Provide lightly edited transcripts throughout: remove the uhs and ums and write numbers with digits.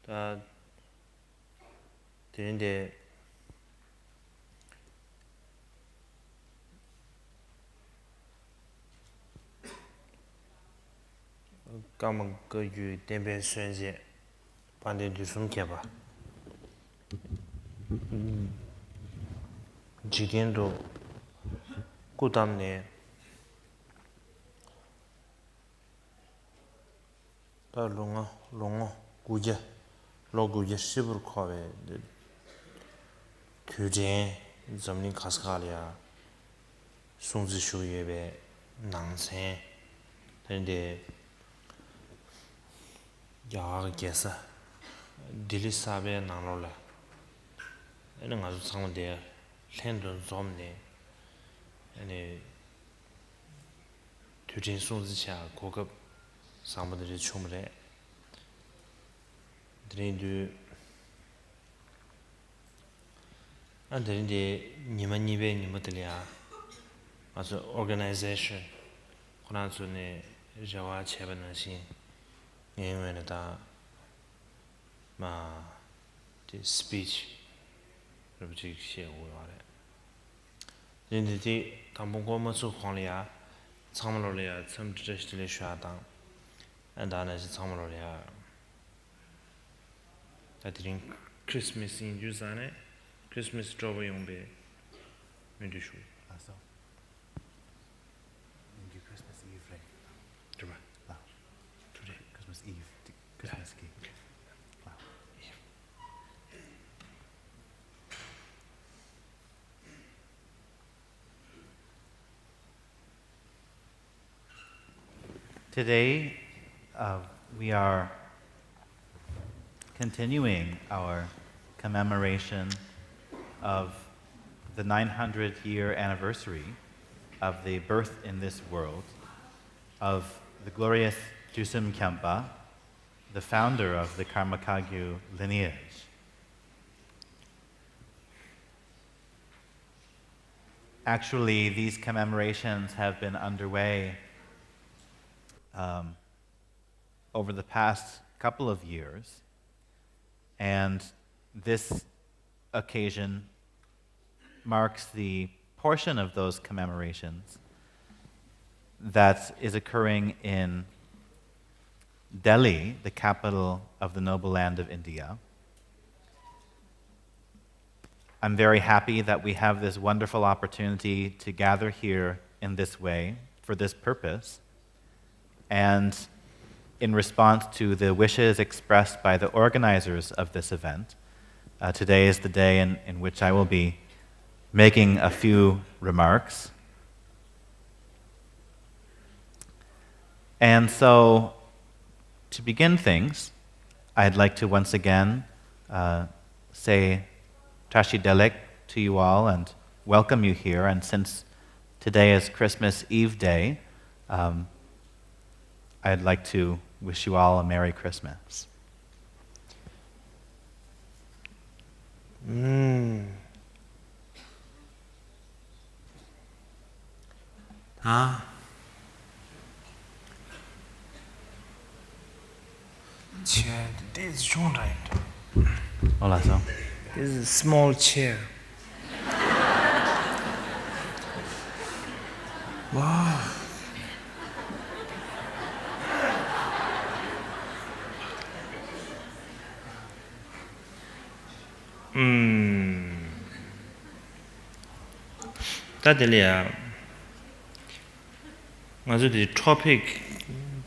다 되는데 까만 거유 대배 선제 반대도 숨게 봐. 지겐도 고담네 다 롱어 구제 로구제 시부르 코베 규제 점링 카스칼이야 송지 쇼예베 낭세 근데 야 게사 딜리사베 나로라 에는 아주 상은데 렌던 좀네 아니 규제 송지차 고급 상무들이 충분해 드린도 안 되는데 니만니베 니모들이야 아주 organization 그나저네 저와 제반하신 예외에다 마 speech 그렇지写我了 근데 당분간만 광리야 참말로야 참 지저스들이 쉬었다 안다는 참말로야 다들인 크리스마스 인주산에 크리스마스 트러블 용배 민주슈 Also, in Christmas Eve, right? 좋아 Wow. today Christmas Eve, Christmas Eve. Wow. Today, we are continuing our commemoration of the 900-year anniversary of the birth in this world of the glorious Jusum Khyentse, the founder of the Karmapa lineage. Actually, these commemorations have been underway over the past couple of years, and this occasion marks the portion of those commemorations that is occurring in Delhi, the capital of the noble land of India. I'm very happy that we have this wonderful opportunity to gather here in this way for this purpose. And in response to the wishes expressed by the organizers of this event, today is the day in which I will be making a few remarks. And so, to begin things, I'd like to once again say Tashi Delek to you all and welcome you here. And since today is Christmas Eve Day, I'd like to wish you all a Merry Christmas. chair this is strong right Hola, so. this is a small chair wow 다들이야 아주 이 topic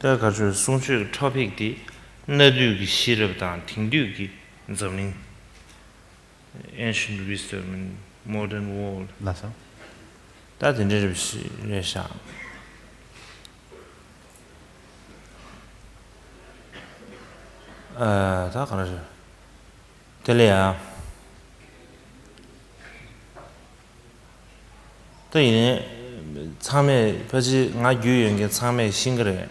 다 가지고 송출 topic 디 나두기 싫어다 팅두기 점링 ancient wisdom and modern world Lasso. 다들 이제 레샤 다 가르쳐 들려야 또 참에 버지 나 유연게 참에 싱그레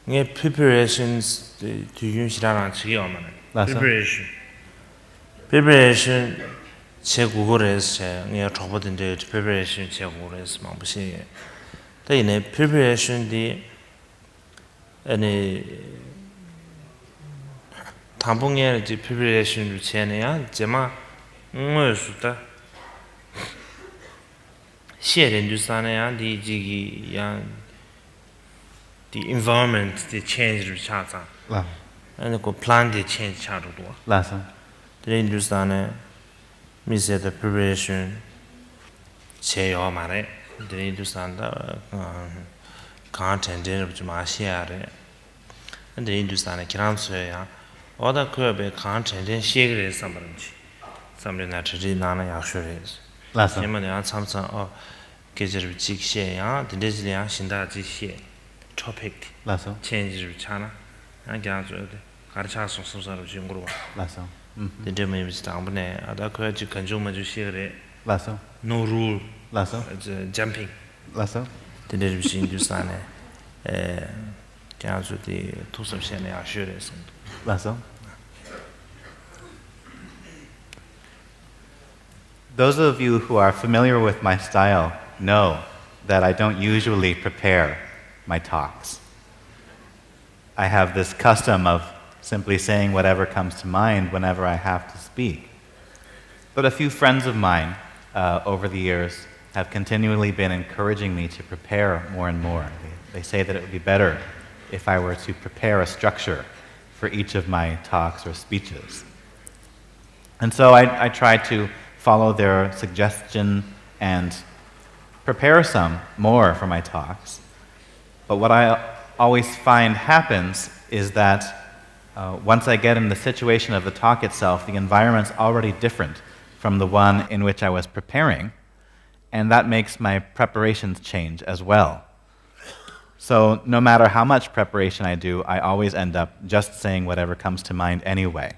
이 preparations 뒤윤시라랑 지게 오면 preparation 제 구글에서 제 내가 접어든데 preparation 제 구글에서 막 무시 또 이네 preparation 디 아니 당봉에 지 preparation 전에야 제마 뭐였다 시에렌도 산에야 디지기 양 the environment the change 차자 라. and the plan the change 차도도 라서. 드레인도 산에 미세 the preparation 제요 말에 드레인도 산다 content 좀 아시아래 근데 인도산에 기란소야 어다 그에 content 시에를 삼는지 삼려나 저지 나나 약속해서 라서. 제만에 참선 계절을 직시야 드레즈리아 신다지 시 topic 라서. change를 차나 안겨줘야 돼 가르쳐서 소소로 중국어 라서. 근데 뭐 비슷한 분에 아다 그에 건조만 주시래 라서. no rule 라서. jumping 라서. 근데 인도산에 the 투섭시에 아쉬워서 라서. Those of you who are familiar with my style know that I don't usually prepare my talks. I have this custom of simply saying whatever comes to mind whenever I have to speak. But a few friends of mine over the years have continually been encouraging me to prepare more and more. They say that it would be better if I were to prepare a structure for each of my talks or speeches. And so I try to follow their suggestion and prepare some more for my talks. But what I always find happens is that once I get in the situation of the talk itself, the environment's already different from the one in which I was preparing, and that makes my preparations change as well. So no matter how much preparation I do, I always end up just saying whatever comes to mind anyway.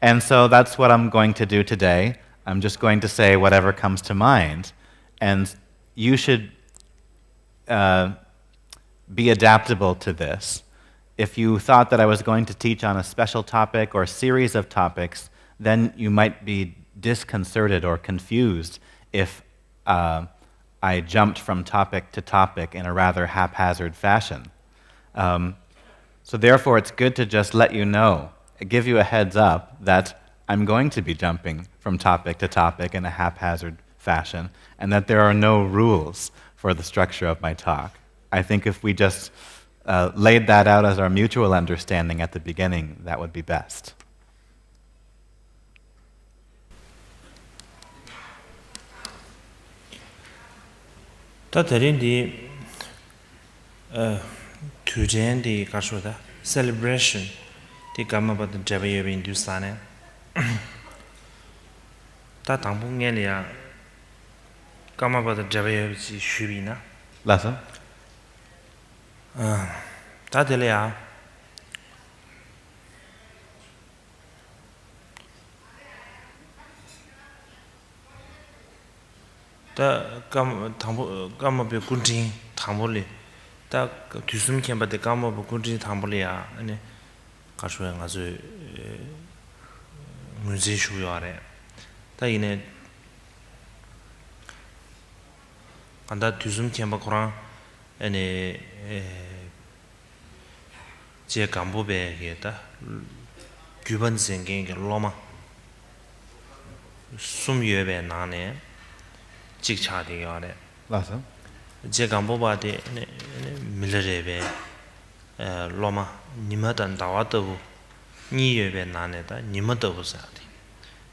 And so that's what I'm going to do today. I'm just going to say whatever comes to mind. And you should be adaptable to this. If you thought that I was going to teach on a special topic or a series of topics, then you might be disconcerted or confused if I jumped from topic to topic in a rather haphazard fashion. So therefore, it's good to just let you know, give you a heads up that I'm going to be jumping from topic to topic in a haphazard fashion, and that there are no rules for the structure of my talk. I think if we just laid that out as our mutual understanding at the beginning, that would be best. 다들인디 투젠디 가쇼다 celebration 디 감마바드 자베여 인두산에 다 당봉년이야 감마바드 자베여 지 슈비나 라서? 다들이야 다 감마베 군진 당볼리 다 뒤숨 캠바데 감마베 군진 당볼리야 아니 가쇼야 가서 문제 쇼요아래 다 이네 간다 뒤숨 캠바 코랑 아니 제 감보베게다 규번 생긴게 로마 숨여베 나네 직차디요아래 라서? 제 감보바데 밀레레베 로마 니마단 나와도 니여베 나네다 니마도 보사디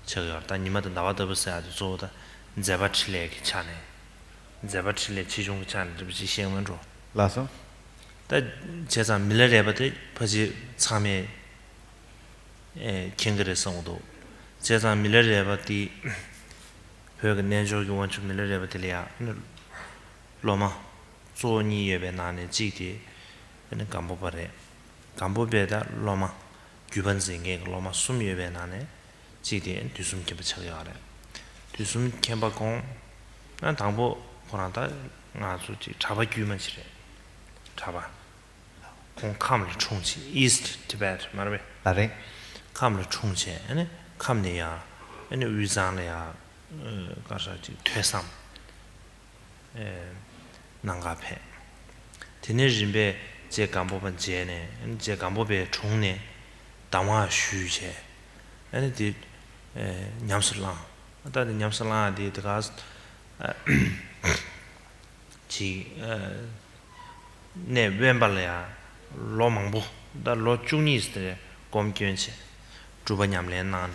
저거다 니마도 나와도 보사디 조다 제바칠레기 차네 제바칠레 지중 차네这不是 신문조 라서? 다 제자 밀레레베데 버지 참에 킹그레 성도 제자 밀레레베디 그 내조기 원칙 밀레레베들이야 로마 조니예베 나네 지디 는 감보바레 감보베다 로마 규번생게 로마 숨예베 나네 지디 뒤숨 캠프 차려야래 뒤숨 캠바공 난 당보 보나다 나주지 잡아 규만치래 잡아 공 감을 총치 이스트 티베트 말베 라레? 감을 총치 아니 감내야 아니 위장내야 가서지 퇴삼 난가페 드네진베 제 감보번 제네 제 감보베 총네 당와 슈제 아니 디 냠슬라 다들 냠슬라 디 드가 지 네 웬발이야 로망부 다 로중니스데 곰견체 주번냠래 나네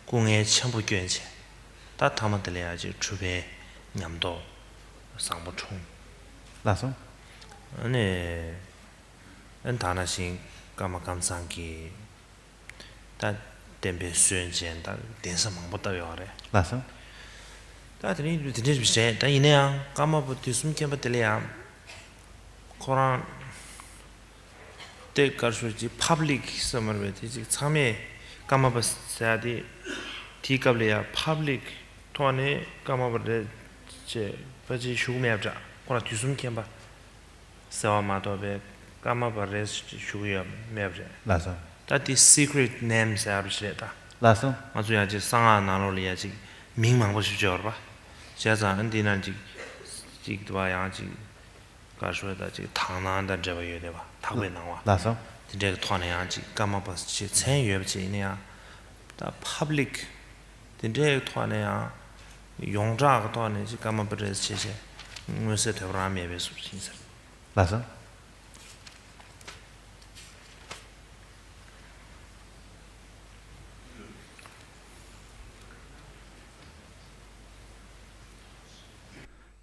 공의 전부 견체 다 담아들려야지 주배 냠도 상부총 라송 아니 엔다나신 까마감상기 다 덴베 수연젠다 덴서망부터 요래 라송 다들이 드디어 비슷해 다 이내야 까마부터 숨겨버들이야 코란 때 가르쳐지 퍼블릭 서머베지 참에 까마버스야디 디갑리아 퍼블릭 토네 까마버데 제 버지 슈메압자 코라 뒤숨캠바 사와마도베 까마버레스 슈야 메압자 라송 다디 시크릿 네임스 아르시레다 라송 아주야지 상아 나로리야지 민망보시죠봐 제가 안디난지 지도와야지 가르쳐다지 당나한다 저거예요 타고에 나와 라송 이제 토네야지 까마버스参与不起呢다 퍼블릭 이제 토네야 용자가 토네지 까마버스 제제 무슨 대라미에 비해서 진짜 라송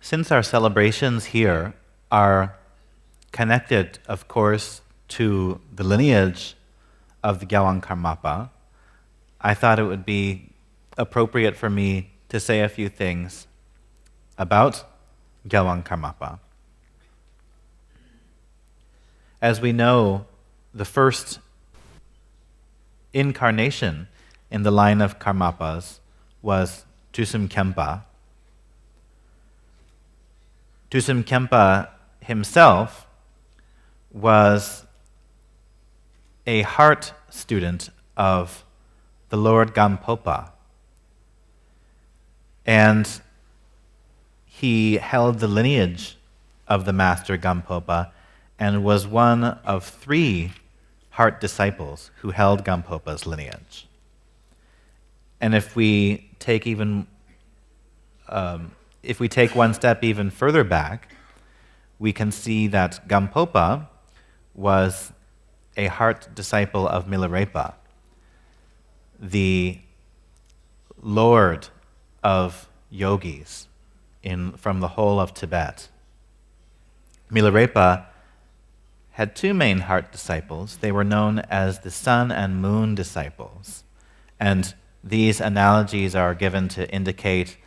Since our celebrations here are connected, of course, to the lineage of the Gyalwang Karmapa, I thought it would be appropriate for me to say a few things about Gyalwang Karmapa. As we know, the first incarnation in the line of Karmapas was Tusum Kempa. Tusum Kempa himself was a heart student of the Lord Karmapa, and he held the lineage of the master Karmapa and was one of 3 heart disciples who held Karmapa's lineage. And if we take one step even further back, we can see that Karmapa was a heart disciple of Milarepa, the lord of yogis from the whole of Tibet. Milarepa had 2 main heart disciples. They were known as the sun and moon disciples. And these analogies are given to indicate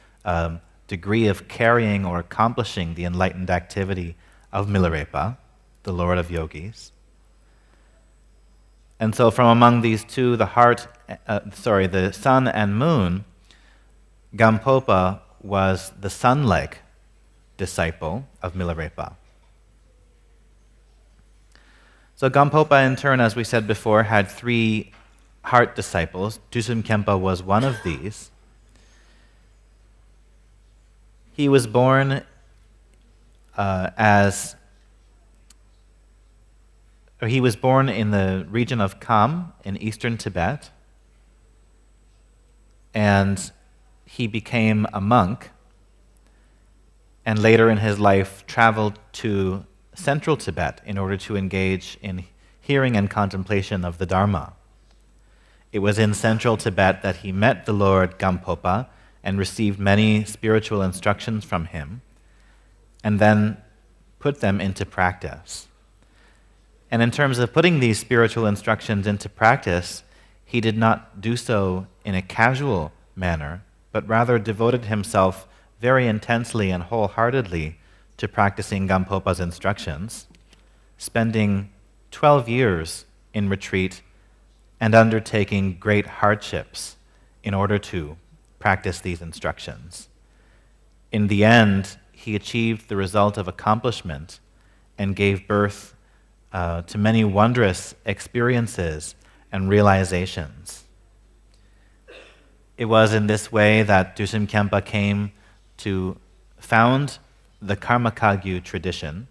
degree of carrying or accomplishing the enlightened activity of Milarepa, the lord of yogis. And so from among these 2, the sun and moon, Karmapa was the sun-like disciple of Milarepa. So Karmapa in turn, as we said before, had 3 heart disciples. Tusum Kempa was one of these. He was born in the region of Kham in eastern Tibet, and he became a monk, and later in his life traveled to central Tibet in order to engage in hearing and contemplation of the Dharma. It was in central Tibet that he met the Lord Karmapa and received many spiritual instructions from him, and then put them into practice. And in terms of putting these spiritual instructions into practice, he did not do so in a casual manner, but rather devoted himself very intensely and wholeheartedly to practicing Karmapa's instructions, spending 12 years in retreat and undertaking great hardships in order to practice these instructions. In the end, he achieved the result of accomplishment and gave birth to many wondrous experiences and realizations. It was in this way that Tusum Kempa came to found the Karmakagyu tradition.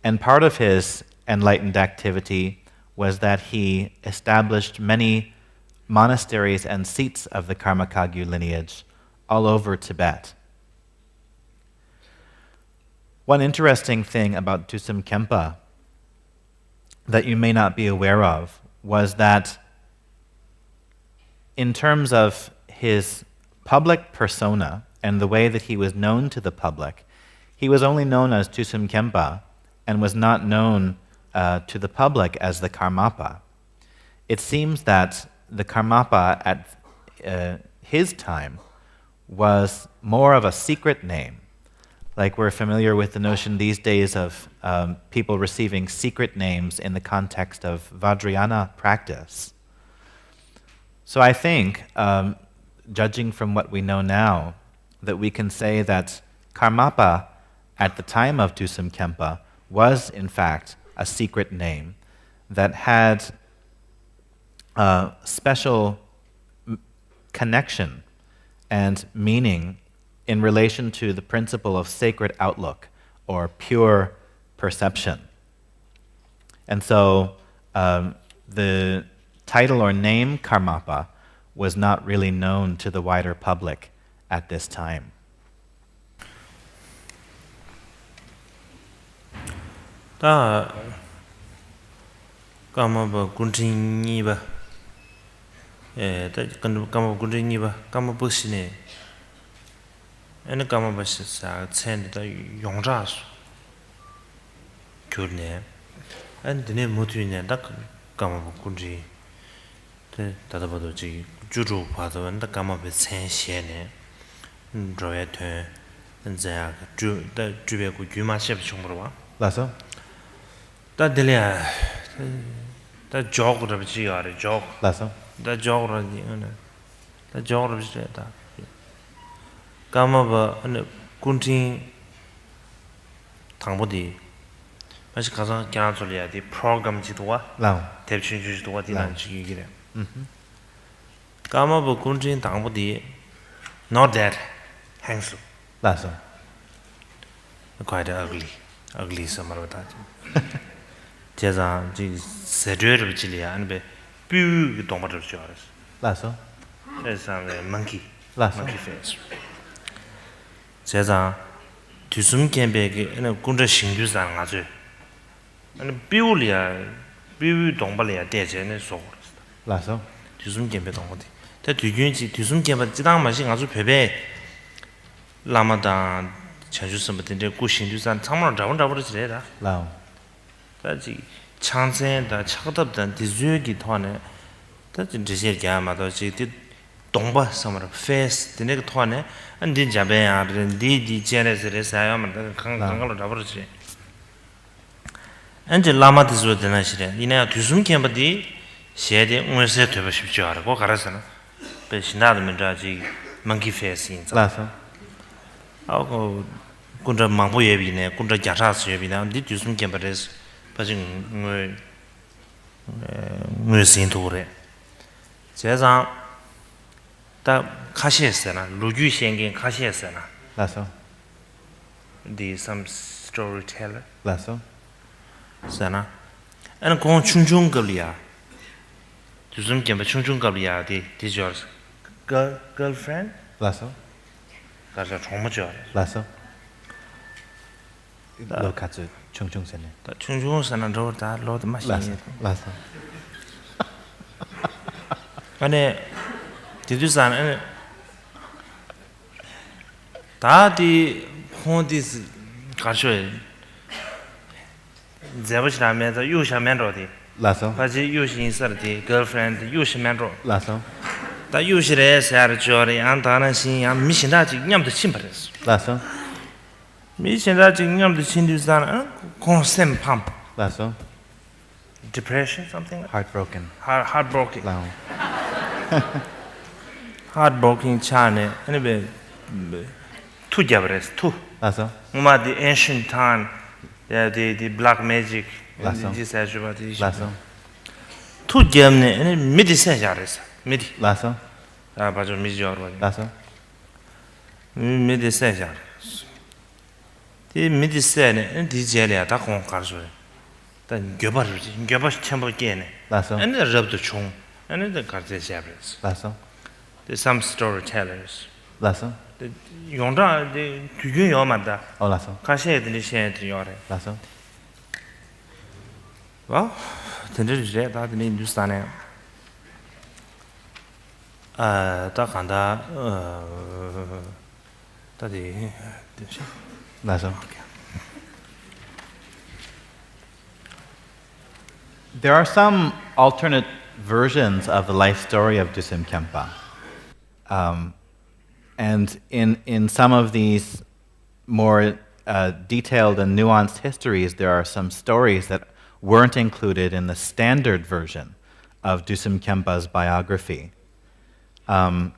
And part of his enlightened activity was that he established many monasteries and seats of the Karmakagyu lineage all over Tibet. One interesting thing about Dusum Khenpa that you may not be aware of was that in terms of his public persona and the way that he was known to the public, he was only known as Dusum Khenpa and was not known to the public as the Karmapa. It seems that the Karmapa at his time was more of a secret name. Like we're familiar with the notion these days of people receiving secret names in the context of Vajrayana practice. So I think, judging from what we know now, that we can say that Karmapa at the time of Dusum Khenpa was in fact a secret name that had a special connection and meaning in relation to the principle of sacred outlook or pure perception. And so the title or name Karmapa was not really known to the wider public at this time. Ta Karmapa kuntingi ba ta Karmapa kuntingi ba Karmapa sine ene Karmapa sa chen da yongzha su kyurne an dine motu ne da Karmapa kunji te da ba ji juju pa da da Karmapa chen xie ne roye te nza ju da jube ku ju ma xie chung ba Lasso? da delia da jog da ji ya de jog Lasso? da jog ra ni ne da jog ra ji da Karmapa ane kuntin 당보디 마치 가서 그냥 소리야 디 프로그램 지도와 Lao. 대충 지도와 디난 지기래 Karmapa kuntin 당보디 not that hangs Lasso. quite ugly summer that 제가 지 세르르 비치리야 안베 뷰 동바를 줄 알았어 Lasso. 그래서 monkey Lasso. monkey face 제가 Dusum Khenpa ene kunja shingdu san nga zui ene biu liya biu dongpa liya deche ne sogo Lasso. Dusum Khenpa dongpa di ta Dusum Khenpa jidang ma shi nga zui pepe lama dang chanshu samba dende gu shingdu san tsangma rabun chile da Lao. ta ji changsen da chakdab dan di zui ki toa ne ta ji dhisir kya ma to ji di dongpa samara face dine ka toa ne an din jabe ya di jere sere sa ma da kangal rabur chile an ji lama di zui dina shire ina Dusum Khenpa di xie de ngwe se tueba shibchi wara go karasa na pe shinada mendra ji monkey face yin za Lasso. 하고 군자 망보 예비네 군자 자사스 예비나 디 Dusum Khenpa res 빠진 뭐 신도래 제가 다 카시했잖아 루주 생긴 카시했잖아 Lasso. the some storyteller Lasso. sana 안 공 충충급이야 Dusum Khenpa 충충급이야 디 디저스 girlfriend Lasso. 가서 정모죠 Lasso. Lokatsu Chung Sene. 다 충충선은 저다 로드 마신 Lasso. 안에 디두산 안에 다디 혼디스 가셔 제버시라면서 유샤면로디 Lasso. 바지 유신서디 girlfriend 유시면로 Lasso. 다 유시레 사르조리 안다는 신야 미신다지 냠도 침버렸어 Lasso. 미신다지 냠도 친두산 constant pump Lasso. depression something like Heartbroken. heartbroken Lao. heartbroken chane anyway two jabres two Lasso. the ancient time the black magic Lasso. this as about Lasso. two jamne and midi se jares midi Lasso. ah bajo midi jaro Lasso. 미디 세자. 이 미디 세네 디젤이야 다 공가서. 단 겨바르지. 겨바시 첨부 깨네. Lasso. And the rub the chung. And the cartes sabres. Lasso. There's some storytellers. Lasso. The yonda the tuyu yomada. Oh, lasso. Kashe the shen to yore. Lasso. Well, tenderje da the Hindustani. Da kanda da di Lasso. There are some alternate versions of the life story of Dusim Khenpa. And in some of these more detailed and nuanced histories, there are some stories that weren't included in the standard version of Dusim Khenpa's biography. And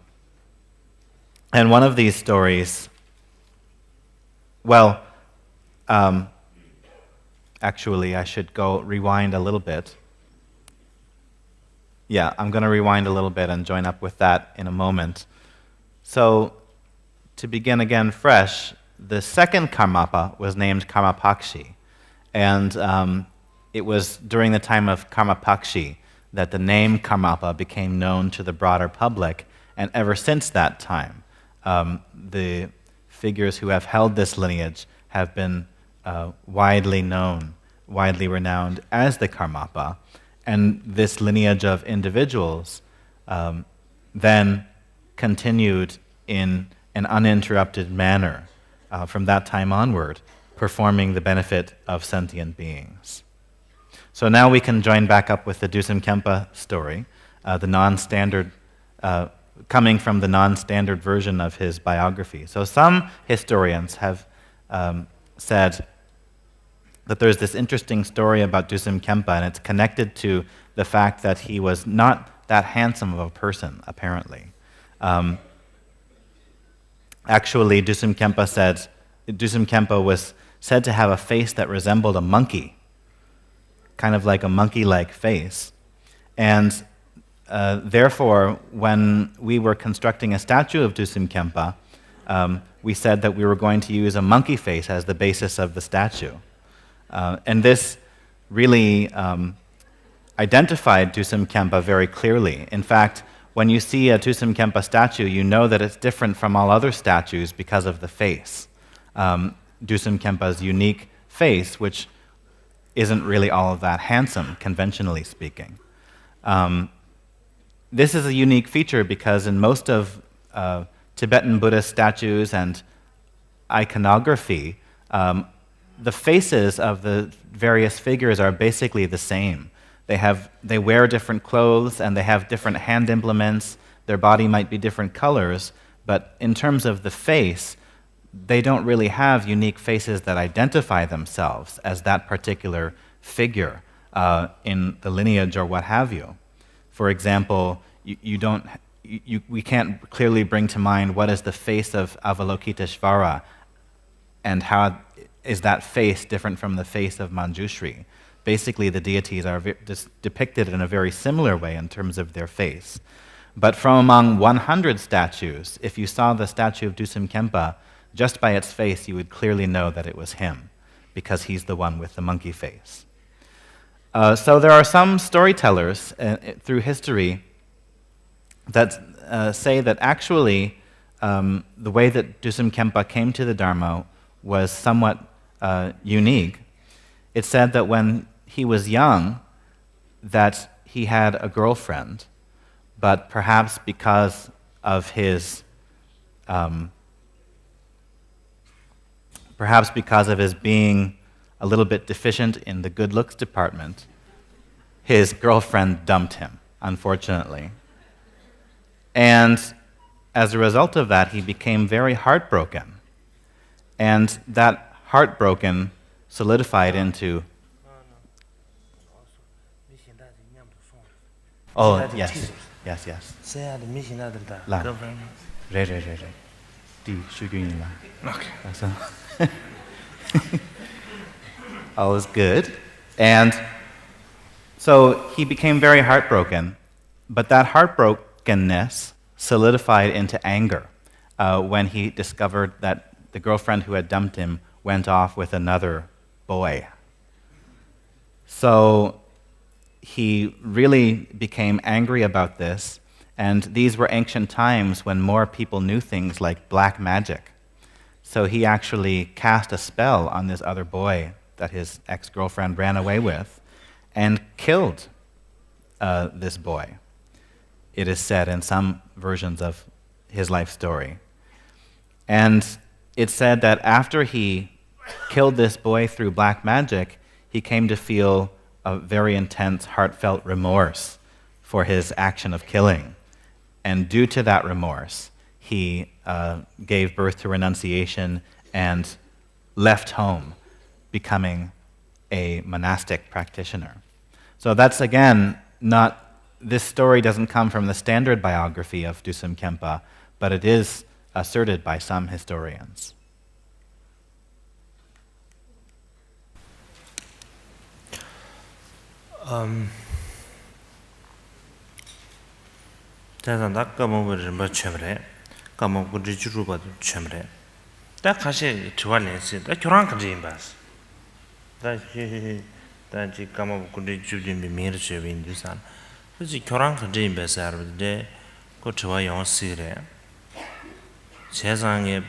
one of these stories, well, actually, I should rewind a little bit. Yeah, I'm going to rewind a little bit and join up with that in a moment. So, to begin again fresh, the second Karmapa was named Karmapakshi. And it was during the time of Karmapakshi that the name Karmapa became known to the broader public. And ever since that time, the figures who have held this lineage have been widely known, widely renowned as the Karmapa. And this lineage of individuals then continued in an uninterrupted manner from that time onward, performing the benefit of sentient beings. So now we can join back up with the Dusim Khenpa story, the non-standard, coming from the non-standard version of his biography. So some historians have said that there's this interesting story about Dusim Khenpa, and it's connected to the fact that he was not that handsome of a person, apparently. Actually, Dusim Khenpa was said to have a face that resembled a monkey, kind of like a monkey-like face. And therefore, when we were constructing a statue of Dusim Khenpa, we said that we were going to use a monkey face as the basis of the statue. And this really identified Dusim Khenpa very clearly. In fact, when you see a Dusim Khenpa statue, you know that it's different from all other statues because of the face. Dusim Khenpa's unique face, which isn't really all of that handsome, conventionally speaking. This is a unique feature because in most of Tibetan Buddhist statues and iconography, the faces of the various figures are basically the same. They wear different clothes and they have different hand implements. Their body might be different colors, but in terms of the face, they don't really have unique faces that identify themselves as that particular figure in the lineage or what have you. For example, we can't clearly bring to mind what is the face of Avalokiteshvara and how is that face different from the face of Manjushri. Basically, the deities are depicted in a very similar way in terms of their face. But from among 100 statues, if you saw the statue of Dusim Khenpa, just by its face, you would clearly know that it was him, because he's the one with the monkey face. So there are some storytellers through history that say that actually the way that Dusim Khenpa came to the Dharma was somewhat unique. It's said that when he was young, that he had a girlfriend, but perhaps because of his being a little bit deficient in the good looks department, his girlfriend dumped him, unfortunately. And as a result of that, he became very heartbroken. And that heartbroken solidified into... Oh, yes. Okay. All is good. And so he became very heartbroken, but that heartbrokenness solidified into anger when he discovered that the girlfriend who had dumped him went off with another boy. So he really became angry about this, and these were ancient times when more people knew things like black magic. So he actually cast a spell on this other boy that his ex-girlfriend ran away with and killed this boy, it is said in some versions of his life story. And it's said that after he killed this boy through black magic, he came to feel a very intense, heartfelt remorse for his action of killing. And due to that remorse, he gave birth to renunciation and left home, becoming a monastic practitioner. So that's, again, this story doesn't come from the standard biography of Dusum Khenpa, but it is asserted by some historians. 대단다 까먹을 뭐 쳐버려. 까먹고 주로 봐도 쳐버려. 다 가시 좋아했지. 다 교랑 그림 봤어. 다지 까먹고 주dim 미미르 쳐빈두산. 그지 교랑 그림 봤어. 근데 그 좋아 영어시래. 세상에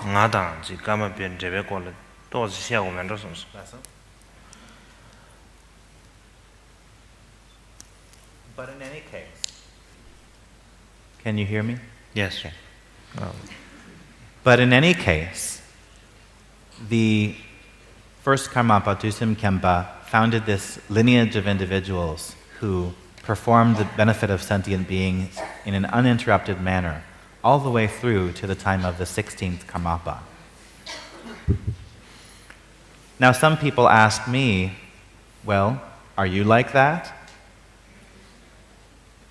나다 지 까먹변 제베콜 또 시하고면 더 somos. But in any case, can you hear me? Yes. Okay. But in any case, the first Karmapa, Dusum Khenpa, founded this lineage of individuals who performed the benefit of sentient beings in an uninterrupted manner, all the way through to the time of the 16th Karmapa. Now, some people ask me, well, are you like that?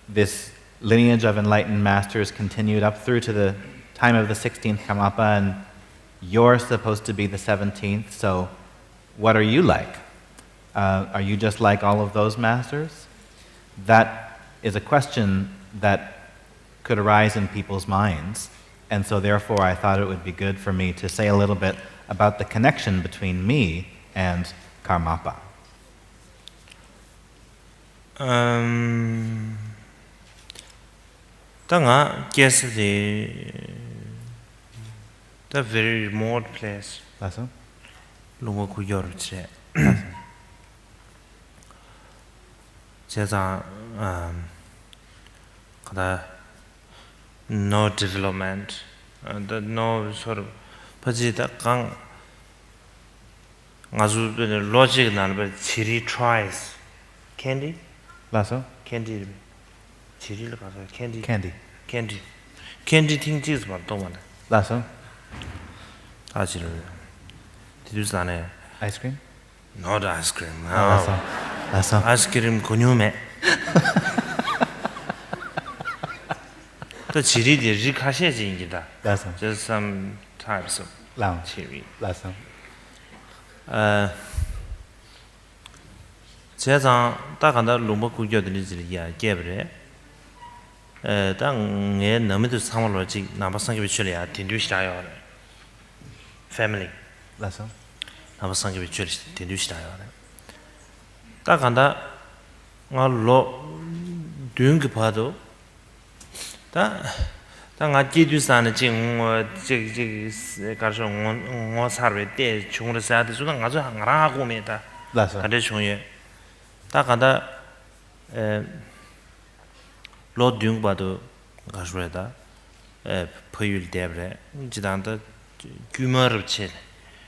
This lineage of enlightened masters continued up through to the time of the 16th Karmapa, and you're supposed to be the 17th, so what are you like? Are you just like all of those masters? That is a question that could arise in people's minds, and so therefore I thought it would be good for me to say a little bit about the connection between me and Karmapa. Tanga guess the very remote place. Lasso? Lungo ku yorche. Jeza kada no development, no sort of pajita kang ngazu logic nan chiri tries. Candy? Lasso? Candy. Chiri la candy. Candy. Candy. Candy thing cheese ma to man. Lasso? Ajiro. Did you say Ice cream? not ice cream? No. Lasso. Lasso. Ice cream kunyume. The chiri de rikashe jingida. Lasso. Just some types of Lao. chiri. Lasso. 제가 다간다 롱버 구겨들이지야 개브레 당에 너무도 상월로지 나바상게 비출이야 딘두시다요 family Lasso. 나바상게 비출 딘두시다요 다간다 나로 듄게 봐도 다 기두산의 징 가서 뭐 사르베 때 중으로 사야 돼 주는 가서 하고 메다 Lasso. 가데 중에 다간다 로딩 봐도 가서다 포율 대브레 지단다 규머르체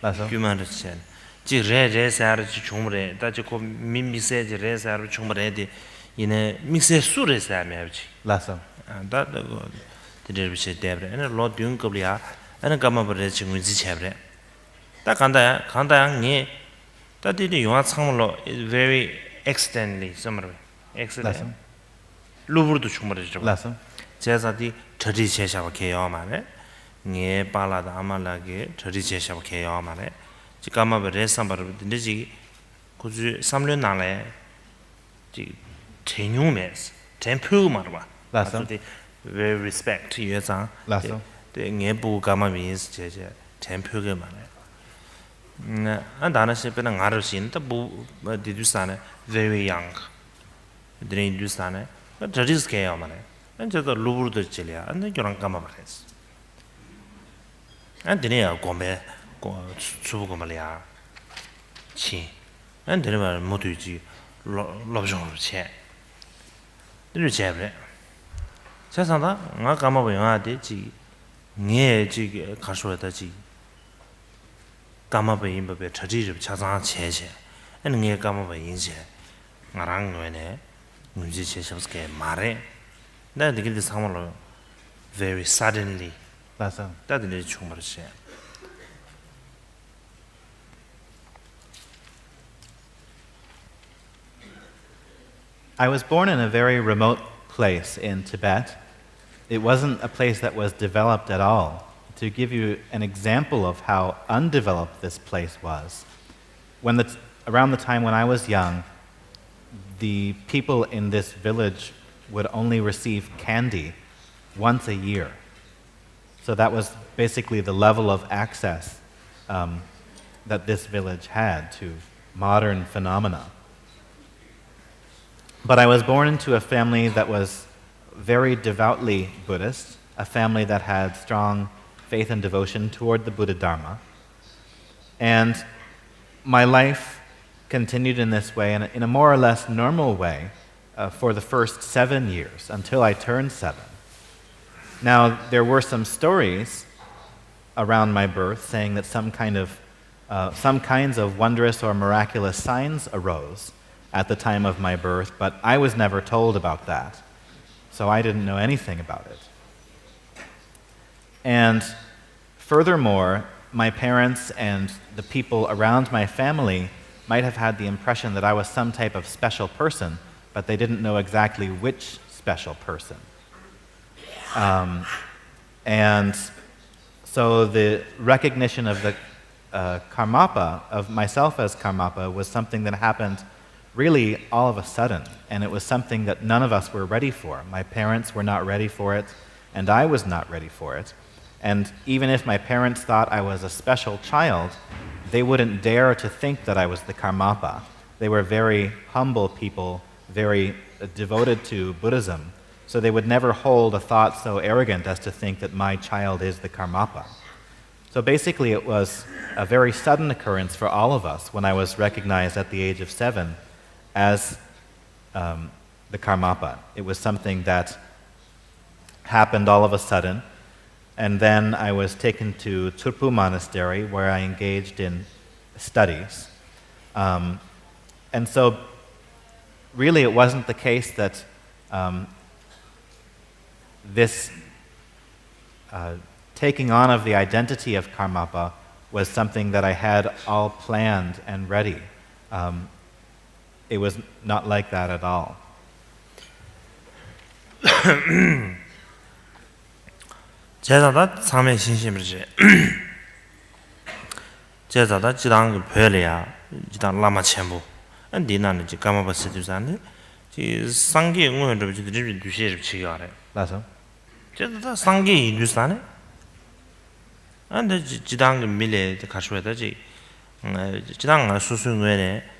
Lasso. 규머르체 지 레레사르 중물에 다지고 미미세지 레사르 중물에디 이네 미세 수레사메지 Lasso. 다 데르비세 대브레 에 로딩 거블이야 에는 까마버레 지금 지체브레 다 간다양 니 다디디 용화 창물로 very extendly somewhere excellent 루브르도 충분하죠. Lasso. 제자디 저리 제샤고 개요 말에 네 발라다 아말라게 저리 제샤고 개요 말에 지까마 레삼바르 근데지 고주 3년 나래 지 제뉴메스 템프 말봐 very respect yue zang de nge bu gama means je ten pyo ge ma ne an da na se pe na ngaru sin ta bu di du sa ne very young de du sa ne ta ris ke ya ma ne an je da lu bu de je ya an de yoran gama ba res an de ne ya go me go chu bu go ma ya chi an de ne ba mo du ji lo jong che de je bre 세상다 nga kama bo yang de ji nge ji ka shuo de ji kama bo yin bo be chaji ji cha zang che che en nge kama bo yin che nga rang ngwe ne ngi ji che shos ke ma re na de ge sang lo very suddenly Lasa. da de chung ma che I was born in a very remote place in Tibet. It wasn't a place that was developed at all. To give you an example of how undeveloped this place was, around the time when I was young, the people in this village would only receive candy once a year. So that was basically the level of access that this village had to modern phenomena. But I was born into a family that was very devoutly Buddhist, a family that had strong faith and devotion toward the Buddha Dharma. And my life continued in this way, in a more or less normal way, for the first 7 years, until I turned 7. Now, there were some stories around my birth saying that some kinds of wondrous or miraculous signs arose at the time of my birth, but I was never told about that. So I didn't know anything about it. And furthermore, my parents and the people around my family might have had the impression that I was some type of special person, but they didn't know exactly which special person. And so the recognition of the Karmapa, of myself as Karmapa, was something that happened really all of a sudden, and it was something that none of us were ready for. My parents were not ready for it, and I was not ready for it. And even if my parents thought I was a special child, they wouldn't dare to think that I was the Karmapa. They were very humble people, very devoted to Buddhism, so they would never hold a thought so arrogant as to think that my child is the Karmapa. So basically it was a very sudden occurrence for all of us when I was recognized at the age of 7 as the Karmapa. It was something that happened all of a sudden, and then I was taken to Turpu Monastery, where I engaged in studies. And so really it wasn't the case that this taking on of the identity of Karmapa was something that I had all planned and ready. It was not like that at all. 제자다 참에 신심이지. 제자다 지당 별이야. 지당 라마 첨부. 안디나는 지 까마바스디산데. 지 상계 응원을 좀 두시를 치가래. 맞아. 제자다 상계 인주산에. 안데 지당 밀레 가셔야지. 지당 수수응원에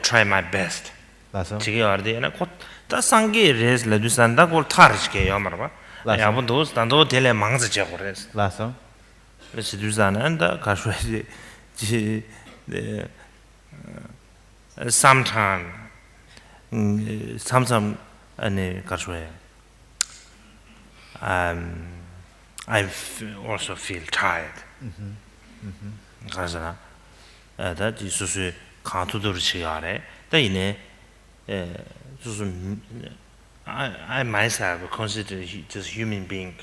try my best. 맞아. 지게 알데나 곧다 상계 레스 레두산다 걸 타르시게 야마라. 야분 도스 단도 텔레 망즈 제고레스. 맞아. 그래서 두산한다 가셔야지. 지 sometime 아니 가셔야. I also feel tired. 그래서 다 지수수 간투도를 치야래. 대이네 I myself consider just human being.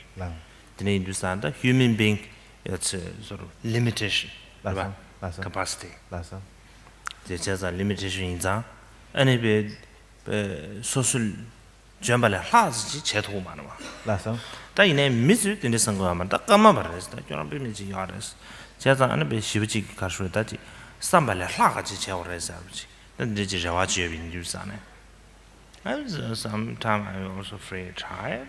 The understand that human being it's a sort of limitation. Capacity. There's just a limitation in that. And it social jambale has cheto manwa. 대이네 미스 되는 상관만 딱 까마버렸어. 저런 비밀지 야res. 제가 안에 시부지 가수다지 삼발에 하가지 제어를 해서 근데 이제 저와 지역인 주사네. Sometimes I also feel tired.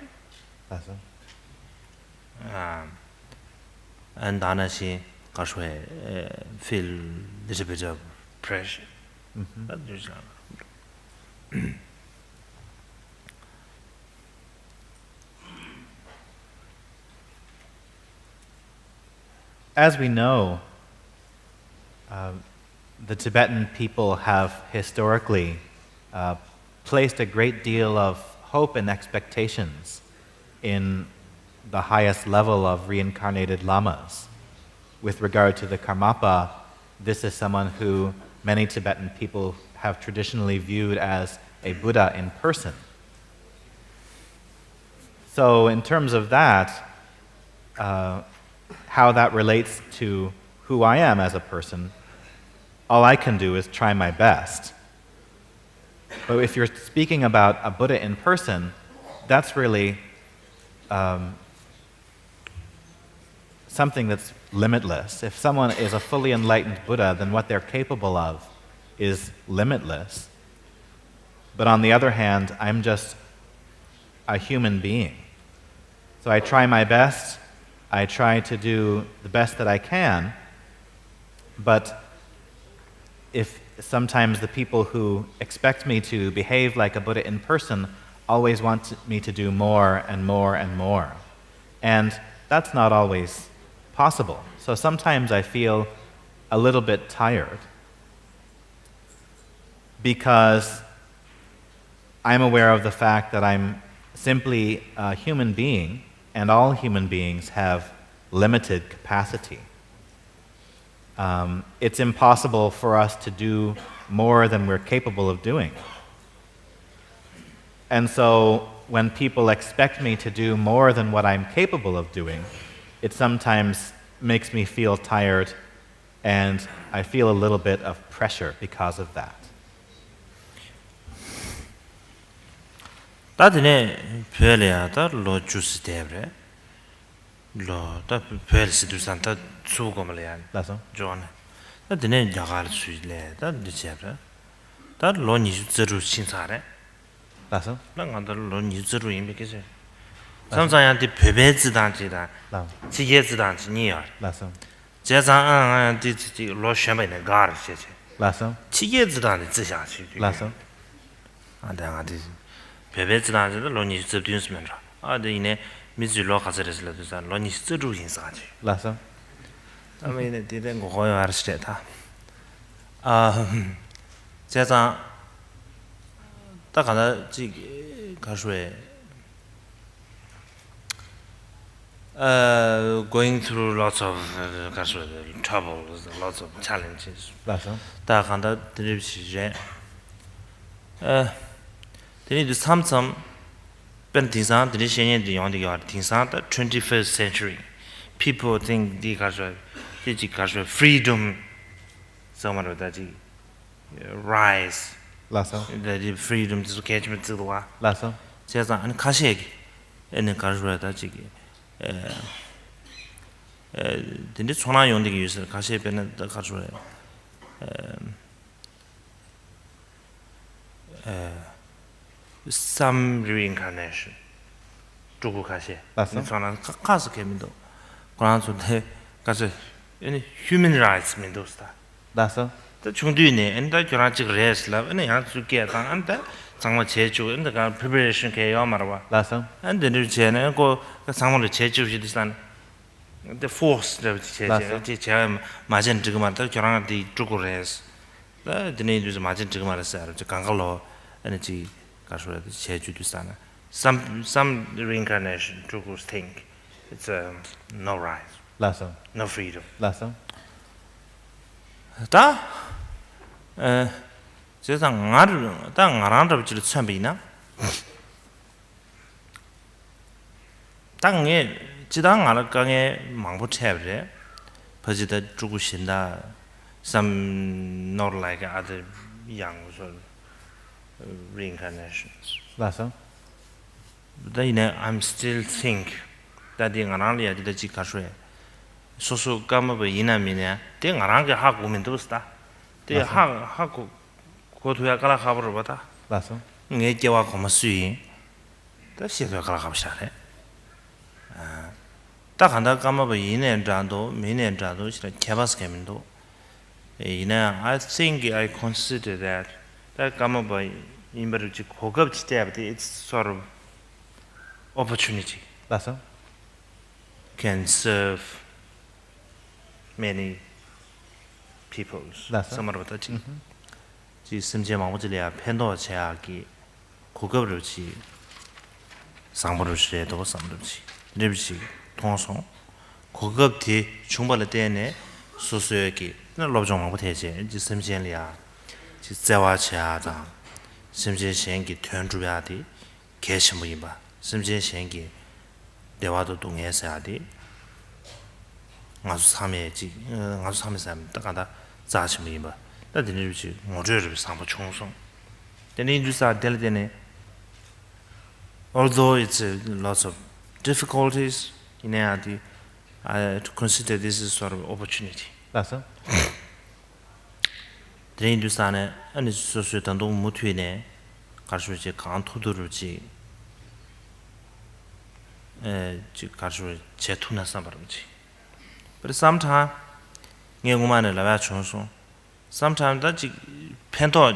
And honestly, because we feel a little bit of pressure. As we know, the Tibetan people have historically placed a great deal of hope and expectations in the highest level of reincarnated lamas. With regard to the Karmapa, this is someone who many Tibetan people have traditionally viewed as a Buddha in person. So in terms of that, how that relates to who I am as a person, all I can do is try my best. But if you're speaking about a Buddha in person, that's really something that's limitless. If someone is a fully enlightened Buddha, then what they're capable of is limitless. But on the other hand, I'm just a human being. So I try my best, I try to do the best that I can, but if sometimes the people who expect me to behave like a Buddha in person always want me to do more and more and more. And that's not always possible. So sometimes I feel a little bit tired because I'm aware of the fact that I'm simply a human being, and all human beings have limited capacity. It's impossible for us to do more than we're capable of doing. And so when people expect me to do more than what I'm capable of doing, it sometimes makes me feel tired, and I feel a little bit of pressure because of that. 다들 별이야, 다 로주스 대bre, 로다 별시도 산타 수고말이야. Lasso? 좋아네. 다들 야갈 수일래, 다 되지야. 다 로니 주로 신사래. Lasso? 난간다 로니 주로 임백이지. 삼상한테 배배지단지다. 지게지단지니야. Lasso? 제자안 디지 로션베네 가르시지. Lasso? 지게지단지 지下去. Lasso? 안다가디 배배지단지도 로니 주드윤스면라. 아데이네 미즈로 가서레슬라도산 로니 주로 인사지. Lasso? 아메네 디된 거 거의 알았다. 제자 딱 하나 지 가수에 going through lots of troubles, lots of challenges. Lasso? 다 간다 드립시제. 드립 삼삼 벤팅상 드립 신년의 용도가 팅상 21st century. People think the 가서 freedom somewhere that rise. Lasso? The freedom to catch me to the wa. Lasso? 제가 안 가시기 에는 가서다 지기. 근데 전화 용되게 유서 가시에 변은 가서래. some reincarnation. 두고 가시. 전화 가서 개민도. 그런데 가서 human rights 민도스다. Lasso? 또 중도이네. 엔다 결혼직 레슬라. 아니 양수께 안다. 정말 제주 인다가 preparation 개요 말아. Lasso? And then there's 그 상황을 제주시듯한 the force 제가 맞은 지금한테 결혼한테 죽고 해서 드네도 맞은 지금 알았어요. 저 강갈로 에너지 가서 제주도잖아. Some reincarnation 죽고 think it's no right. Lasso? No freedom. Lasso? 다 세상 나를 다 나란다 붙일 참비나 땅에 지당 알강에 망보 채브래 버지다 죽으신다 some not like other young reincarnations. Lasso? But I'm still think that the 나란이야 되지 가서에 소소 까먹어 이나미냐 대 나란게 하고 오면 도스다 대 하고 고도야 가라 가버려 봐다. Lasso? nge kewa koma suyin ta xieto kala kapshare ta khanda Karmapa yinen zhando minen zhando shira kebas kemindo I think I consider that Karmapa inbaruchi kogab chitayabdi it's sort of opportunity Lasso? can serve many people samarabata chi ji simje mangujliya pendo cheaki kogabruchi 상부르시에 도 삼르지 르비시 통성 고급디 충분할 때에 소소하게 로정하고 되지 이제 심지엔이야 지 자와차다 심지엔 생기 전주야디 개심이 봐 심지엔 생기 대화도 동해서야디 아주 삼해지 아주 삼해삼 딱하다 자심이 봐 나들이지 모저를 상부 총성 근데 인주사 될 때는 although it's lots of difficulties in reality, I consider this is sort of opportunity. Lasso? The Hindustan and its social and mutuine, Kashwich can't do ruchi, Kashwich Chetuna Sabaruchi. But sometimes, young woman and Lavachonso, sometimes that Pento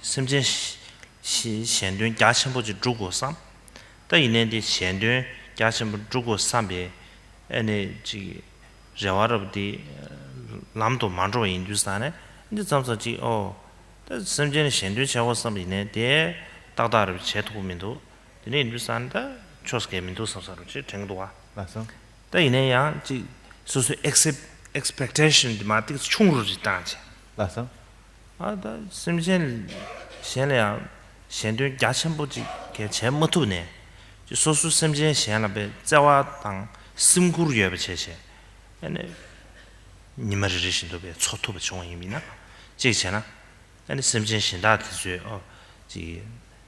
Simjish she send doing Gashamboji Drugo some. 다 이내데 현대 자신부 주고 삼배 아니 지 저와르디 남도 만조 인주산에 이제 점서지 다 선전의 현대 저와 삼이네 대 다다르 제토민도 되네 인주산다 초스게민도 서서르지 정도와 맞어 다 이내야 지 소소 expectation 마틱 충루지 다지 맞어 아다 심전 현래야 현대 자신부지 개 제모토네 소수 심지에 시안라베 자와 당 심구르여베 제세 아니 니마르리신도베 초토베 종이미나 제잖아 아니 심지에 신다듯이 지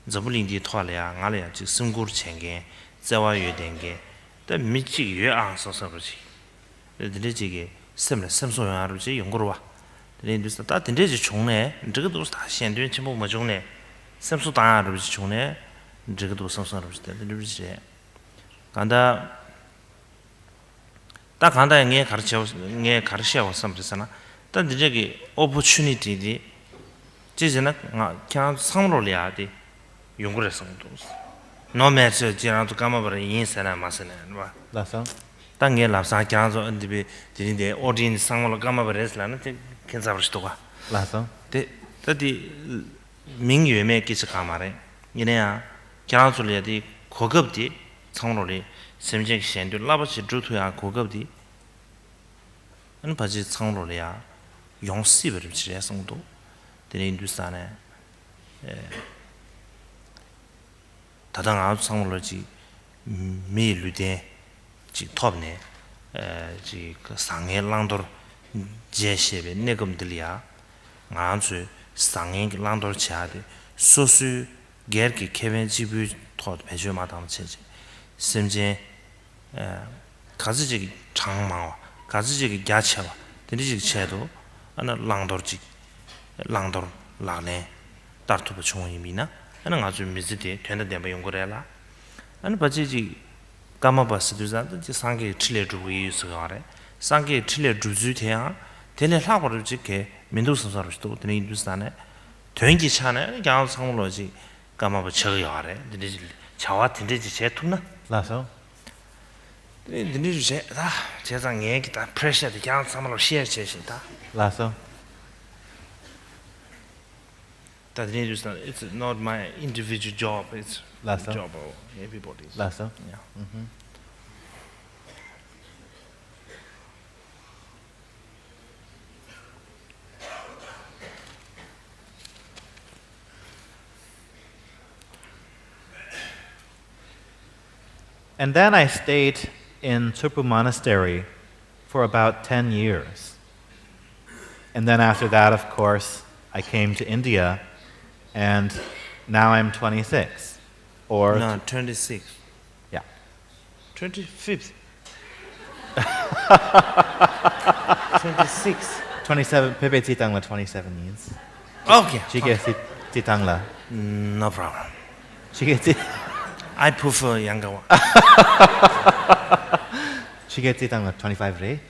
저불린디 토알이야 나래야 지 심구르 챙게 자와 유된게 더 미치 유앙 소서버지 드리지게 심래 심소용하루지 연구로와 드린디스 다 딘데지 종네 저거도 다 현대 전부 뭐 종네 심소 당하루지 종네这个都上了是的，对不起。刚才，但刚才我开始我什么事呢？但是这个 opportunity 的，就是呢，像上路里啊的，用过的什么东西。那么是既然都干嘛不是影响了嘛是呢，是吧？拉上。但我拉上讲说，这边的 audience 上路干嘛不是是呢？这看啥不是多啊？拉上。对，这的名誉没给是干嘛的？你呢？ 경솔리아디 고급디 청로리 심지에 현대 라버시 주투야 고급디 안 바지 청로리아 용시버를 지해성도 되는 인두산에 다당 아주 청로지 미르데 지 톱네 지그 상해 랑도 제시베 내금들이야 아주 상해 랑도 차데 소수 게르기 케벤 지부 토드 배주 마담 체제 심제 가지지 장마와 가지지 야차와 드리지 체도 하나 랑도르지 랑도르 라네 다르투브 총이미나 하는 아주 미즈데 된다 되면 연구래라 아니 바지지 까마바스두자 지 상계 칠레 주고 유스가래 상계 칠레 주주태야 되네 하버르지게 민도선사로도 되는 인두산에 된기 차네 양 상로지 까마바 저기야래 드리지 자와 드리지 제투나 라서 드리지 제다 제상 얘기다 프레셔도 양 상로 시에 제시다 라서 that it's not my individual job it's Lasso. the job of everybody's 라서 yeah And then I stayed in Turpu Monastery for about 10 years. And then after that, of course, I came to India, and now I'm 26. Or no 26 yeah. 25th 26 27 Pepe Titangla 27 years. okay Chike Titangla. no problem 지겠지? I prefer younger one. 지겠지 당은 25 래?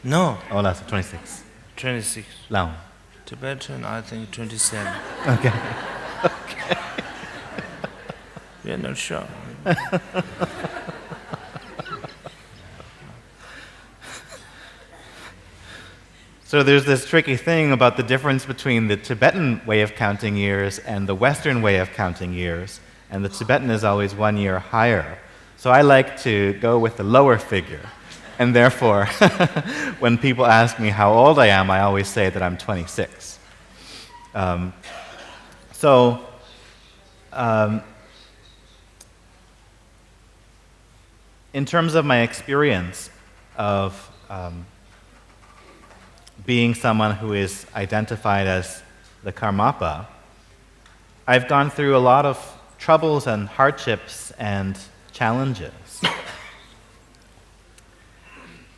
No, Oh, that's 26. 26. Lao. Tibetan, I think 27. Okay. We are not sure. So there's this tricky thing about the difference between the Tibetan way of counting years and the Western way of counting years. And the Tibetan is always 1 year higher. So I like to go with the lower figure. And therefore, when people ask me how old I am, I always say that I'm 26. In terms of my experience of being someone who is identified as the Karmapa, I've gone through a lot of troubles and hardships and challenges.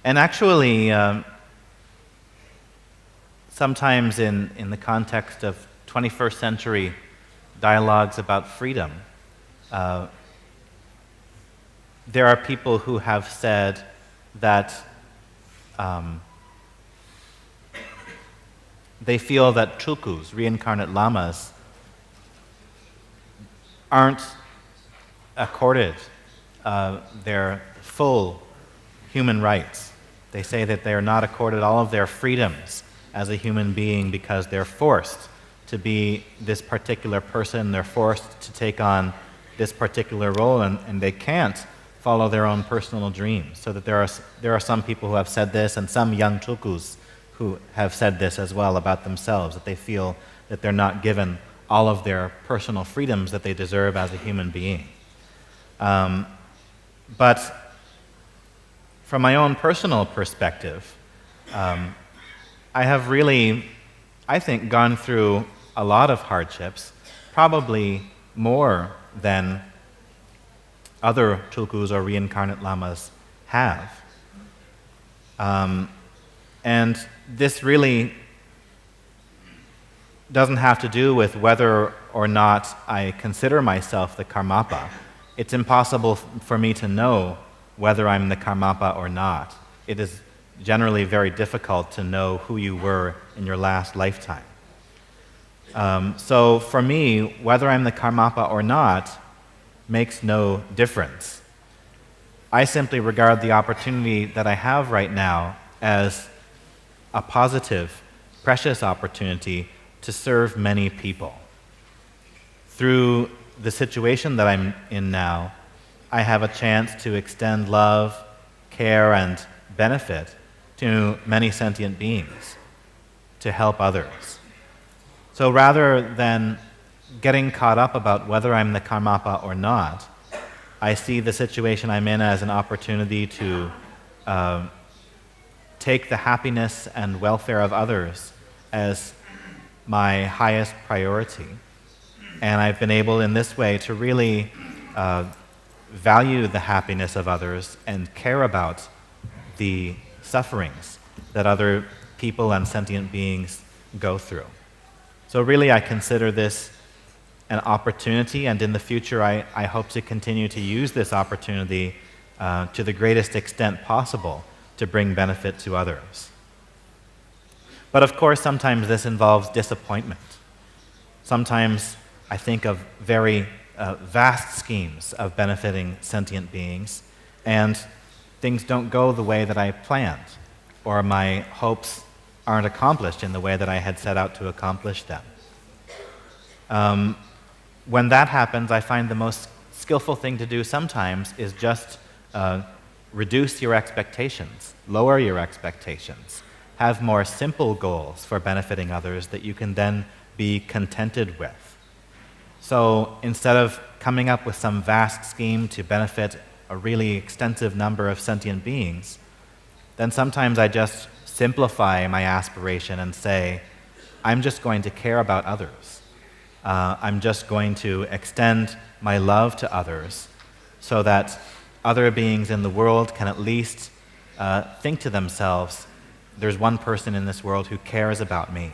And actually, sometimes in the context of 21st century dialogues about freedom, there are people who have said that they feel that tulkus, reincarnate lamas, aren't accorded their full human rights. They say that they are not accorded all of their freedoms as a human being because they're forced to be this particular person, they're forced to take on this particular role, and they can't follow their own personal dreams. So that there are some people who have said this, and some young tulkus who have said this as well about themselves, that they feel that they're not given all of their personal freedoms that they deserve as a human being. But from my own personal perspective, I have really, I think, gone through a lot of hardships, probably more than other tulkus or reincarnate lamas have. And this really doesn't have to do with whether or not I consider myself the Karmapa. It's impossible for me to know whether I'm the Karmapa or not. It is generally very difficult to know who you were in your last lifetime. So for me, whether I'm the Karmapa or not makes no difference. I simply regard the opportunity that I have right now as a positive, precious opportunity to serve many people. Through the situation that I'm in now, I have a chance to extend love, care, and benefit to many sentient beings, to help others. So rather than getting caught up about whether I'm the Karmapa or not, I see the situation I'm in as an opportunity to take the happiness and welfare of others as my highest priority. And I've been able in this way to really value the happiness of others and care about the sufferings that other people and sentient beings go through. So really I consider this an opportunity, and in the future I hope to continue to use this opportunity to the greatest extent possible to bring benefit to others. But of course sometimes this involves disappointment. Sometimes I think of very vast schemes of benefiting sentient beings, and things don't go the way that I planned, or my hopes aren't accomplished in the way that I had set out to accomplish them. When that happens, I find the most skillful thing to do sometimes is just reduce your expectations, lower your expectations, have more simple goals for benefiting others that you can then be contented with. So instead of coming up with some vast scheme to benefit a really extensive number of sentient beings, then sometimes I just simplify my aspiration and say, I'm just going to care about others. I'm just going to extend my love to others so that other beings in the world can at least think to themselves, there's one person in this world who cares about me.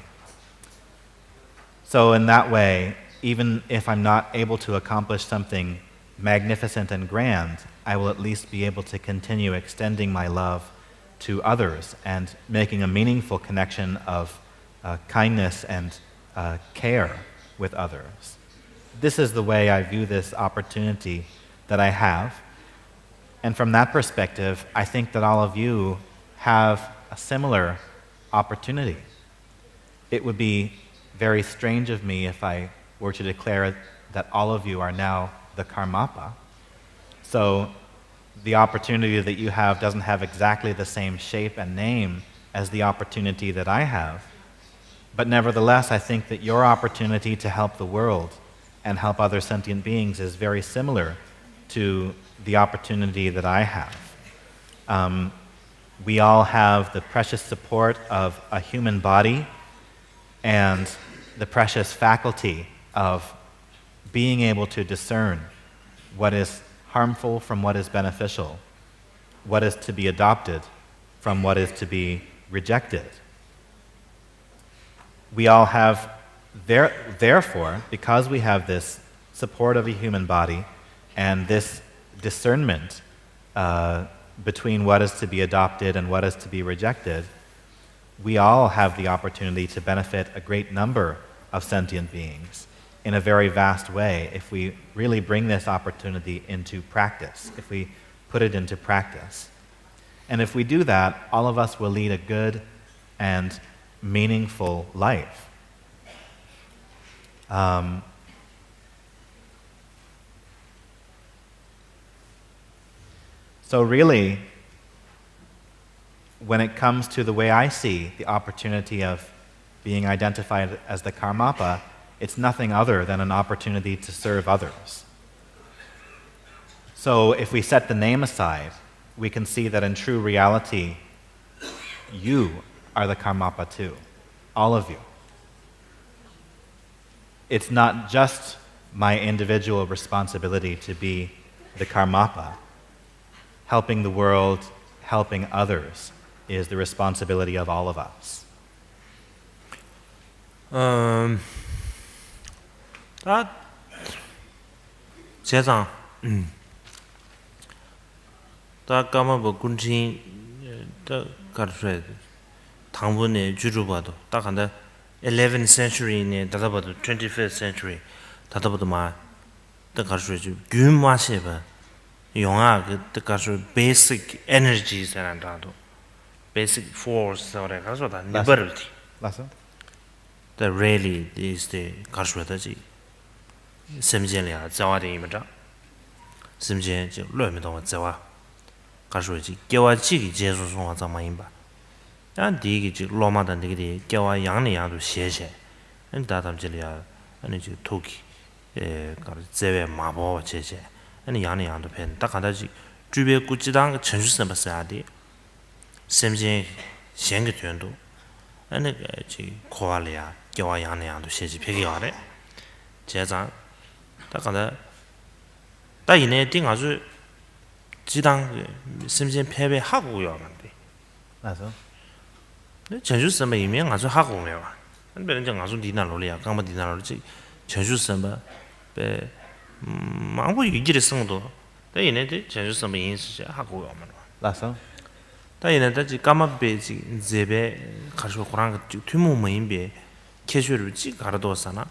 So in that way, even if I'm not able to accomplish something magnificent and grand, I will at least be able to continue extending my love to others and making a meaningful connection of kindness and care with others. This is the way I view this opportunity that I have. And from that perspective, I think that all of you have a similar opportunity. It would be very strange of me if I were to declare that all of you are now the Karmapa. So the opportunity that you have doesn't have exactly the same shape and name as the opportunity that I have. But nevertheless, I think that your opportunity to help the world and help other sentient beings is very similar to the opportunity that I have. We all have the precious support of a human body and the precious faculty of being able to discern what is harmful from what is beneficial, what is to be adopted from what is to be rejected. We all have, therefore, because we have this support of a human body and this discernment between what is to be adopted and what is to be rejected, we all have the opportunity to benefit a great number of sentient beings in a very vast way if we really bring this opportunity into practice, if we put it into practice. And if we do that, all of us will lead a good and meaningful life. So really, when it comes to the way I see the opportunity of being identified as the Karmapa, it's nothing other than an opportunity to serve others. So if we set the name aside, we can see that in true reality, you are the Karmapa too, all of you. It's not just my individual responsibility to be the Karmapa. Helping the world, helping others is the responsibility of all of us. 다 제장 다 까마버 군진 다 가르쳐야 돼. 당분에 주주봐도 딱 한다 11th century네 다다봐도 21st century 다다봐도 막 가르쳐야지 균마셔봐 영화 그 가르쳐 basic energies라는다도 basic force 그래 가르쳐다 liberty 맞아? that really is the 가르쳐다지 심지어야 자와되이면다 심지어 저 로면도 자와 가르쳐지 겨와지기 제수송화 자마인바 난 디기 지 로마단 디기 겨와 양내양도 셰셰 은 다담질이야 아니 지 토기 가르 제외 마보 제제 아니 양내양도 벤 딱하다지 주변 구지당 전수선 봤어야디 심지어 생게 된도 아니 지 코알이야 겨와 양내양도 셰지 폐기하래 제장 딱하다 다 이내 띵 아주 지당 심지어 패배하고요 만데 맞아? 전주선배 이면 아주 하고 오네요. 근데 이제 아주 디나로리야. 강마 디나로지 전주선배 배 망고 유지를 성도. แต่ 얘네들 전주선배 인식 하고 오면. 맞아? 다 얘네들 지 까마베지 제베 가서 그런 투모 모임베 캐주얼을 지 가르도잖아.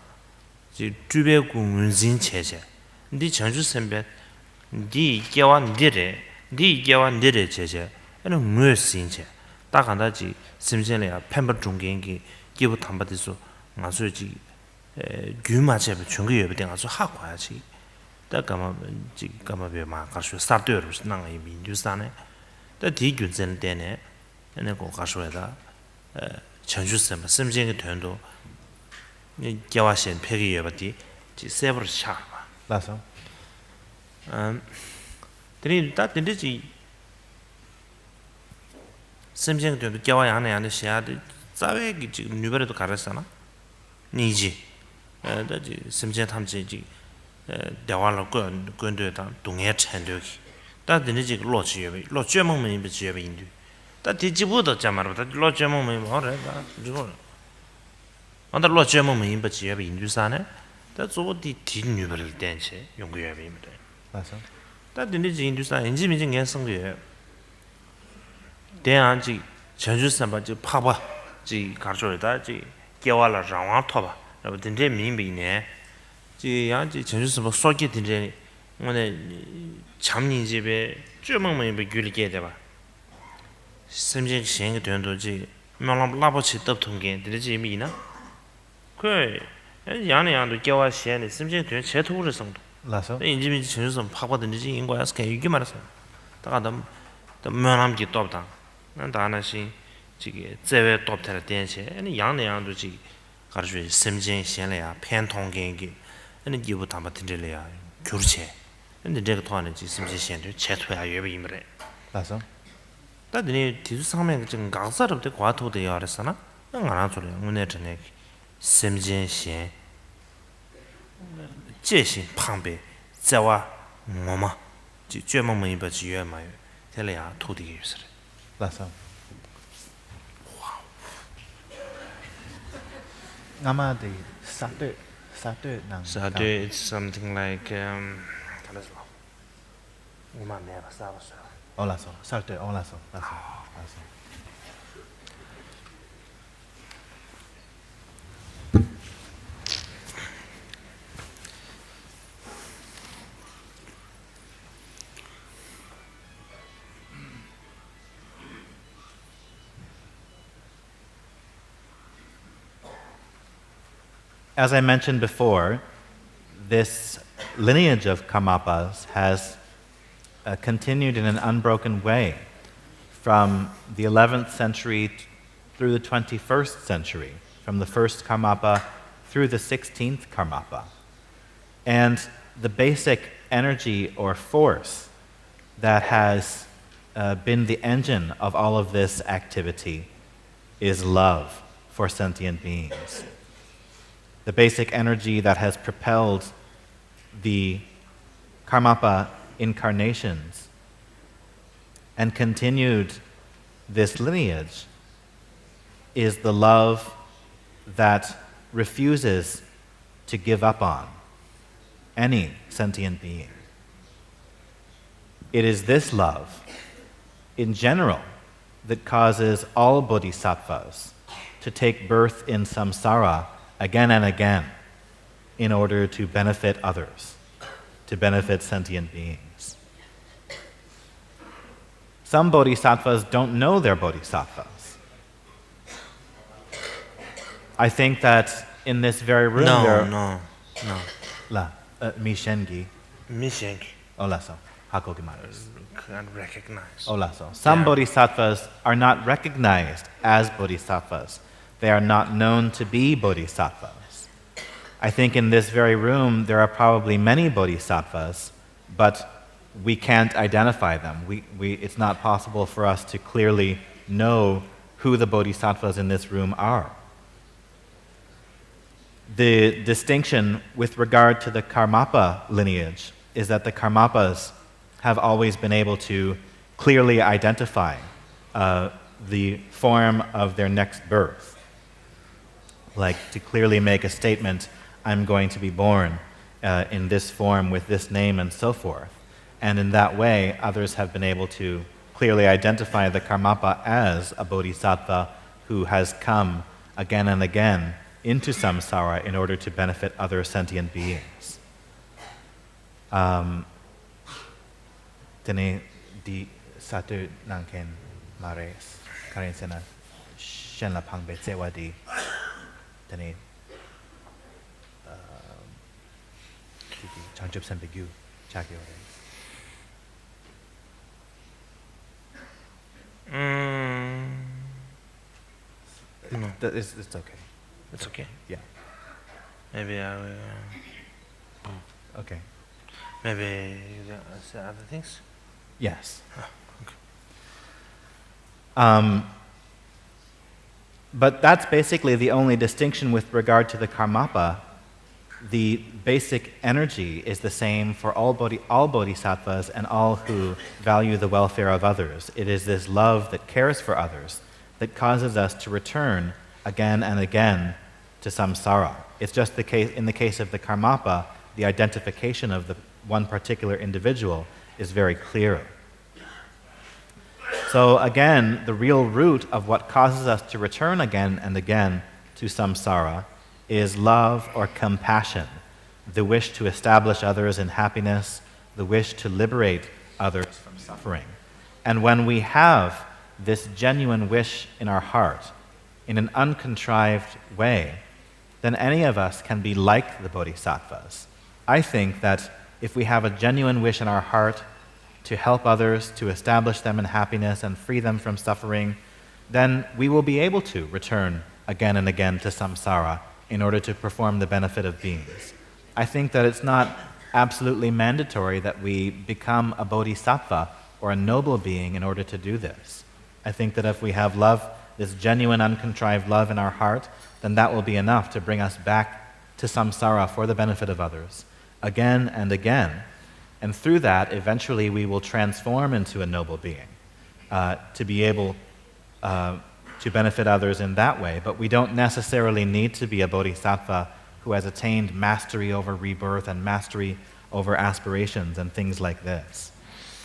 지 주베 군진 체제. 네 전주선배 네 개와 니레 네 개와 니레 체제. 아니 무엇인지 딱 하나지 심전에야 펜버 중견기 기부 담바디서 아주지 규마제베 중개예베 된아주 하고 와야지 딱 지 까마베 막 가서 스타트를 나가 민주산에 다 디균전 때네 얘네 거 가서다 전주선 심전의 돈도 이 겨와신 폐기예베디 지 세브르 차 맞아? 드린 다 된지 심지어 또 겨와 안에 안에 시야도 자외기 지금 뉴베르도 가르잖아. 니지. 다지 심지어 탐지지 대화로 근데다 동해 천도기. 다들 이제 로지여비. 로제몽면 비지여비 인도. 다 뒤집어도 잠말로 다 로제몽면 뭐래. 다 이거. 안다 로제몽면 비지여비 인도산에 다 저거디 뒷뉴버를 댄체 용구야비입니다. 맞아. 다 din지 인두사 인지민진 연성게 대안지 전주산바지 파바 지 가르쳐다 지 개와라 장왕 토바 라고 din지 민비네 지 양지 전주산바 소게 din지 오늘 잠니 집에 쭈멍멍이 비규리게 돼봐 심진 시행이 된도지 명랑 라버치 답통게 din지 미나 그 양내양도 개와 시행이 심진 된 제토를 성도 맞아. 인지민지 전주산 파바든지 인과야스 게 이게 말았어 다가담 면함기 dob다 난 다나시 지게 제외 dob타를 댄체 아니 양내양도 지 가르쳐 심진 시행이야 팬통겐기 아니 기부 담아 든들이야 교르체 근데 제가 도안에 지 심진 시행도 제토야 예비임래 맞아. 다들 뒤수 상면 지금 강사럽대 과토대 알았잖아 난 안아 소리 오늘 전에 심진 시행 戒心旁边，在我妈妈就专门门一把剧院嘛，在那样土地有事的。 맞아. 아마도 사드 낭. Saturday it's something like what is it? 我妈没把啥不说。 올라서. 사드 올라서. 맞아. 맞아. As I mentioned before, this lineage of Karmapas has continued in an unbroken way from the 11th century through the 21st century, from the first Karmapa through the 16th Karmapa. And the basic energy or force that has been the engine of all of this activity is love for sentient beings. The basic energy that has propelled the Karmapa incarnations and continued this lineage is the love that refuses to give up on any sentient being. It is this love, in general, that causes all bodhisattvas to take birth in samsara again and again in order to benefit others, to benefit sentient beings. Some bodhisattvas don't know they're bodhisattvas. I think that in this very room there... No. La, Mishengi. Mishengi. Olaso, hakogimaru. Can't recognize. Olaso. Some bodhisattvas are not recognized as bodhisattvas. They are not known to be bodhisattvas. I think in this very room there are probably many bodhisattvas, but we can't identify them. It's not possible for us to clearly know who the bodhisattvas in this room are. The distinction with regard to the Karmapa lineage is that the Karmapas have always been able to clearly identify the form of their next birth. Like to clearly make a statement, I'm going to be born in this form with this name and so forth. And in that way, others have been able to clearly identify the Karmapa as a bodhisattva who has come again and again into samsara in order to benefit other sentient beings. Tene di satu nangken mares karin sena shen la pangbe tsewa di tene changchup senbegyu chakyo. No. It's okay. It's okay. Yeah. Maybe I will. Okay. Maybe you say other things. Yes. Okay. But that's basically the only distinction with regard to the Karmapa. The basic energy is the same for all bodhisattvas and all who value the welfare of others. It is this love that cares for others that causes us to return again and again to samsara. It's just the case, in the case of the Karmapa, the identification of the one particular individual is very clear. So again, the real root of what causes us to return again and again to samsara is love or compassion, the wish to establish others in happiness, the wish to liberate others from suffering. And when we have this genuine wish in our heart, in an uncontrived way, then any of us can be like the bodhisattvas. I think that if we have a genuine wish in our heart to help others, to establish them in happiness and free them from suffering, then we will be able to return again and again to samsara in order to perform the benefit of beings. I think that it's not absolutely mandatory that we become a bodhisattva or a noble being in order to do this. I think that if we have love, this genuine, uncontrived love in our heart, then that will be enough to bring us back to samsara for the benefit of others, again and again. And through that, eventually we will transform into a noble being, to be able to benefit others in that way. But we don't necessarily need to be a bodhisattva who has attained mastery over rebirth and mastery over aspirations and things like this.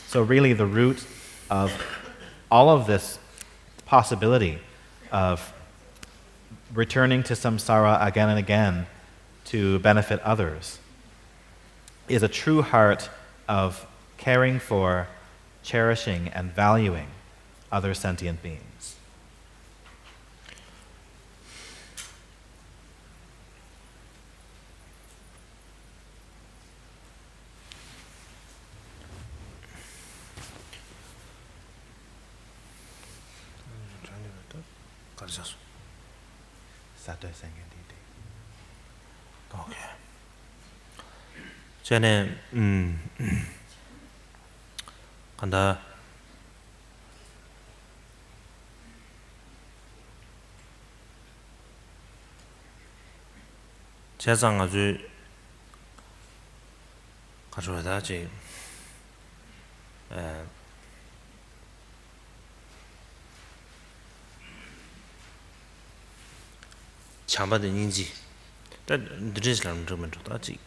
So really the root of all of this possibility of returning to samsara again and again to benefit others is a true heart of caring for, cherishing, and valuing other sentient beings. Okay. 전에 간다 재상 아주 가져다지 참바된 인지 다 드레스랑 좀 좋다지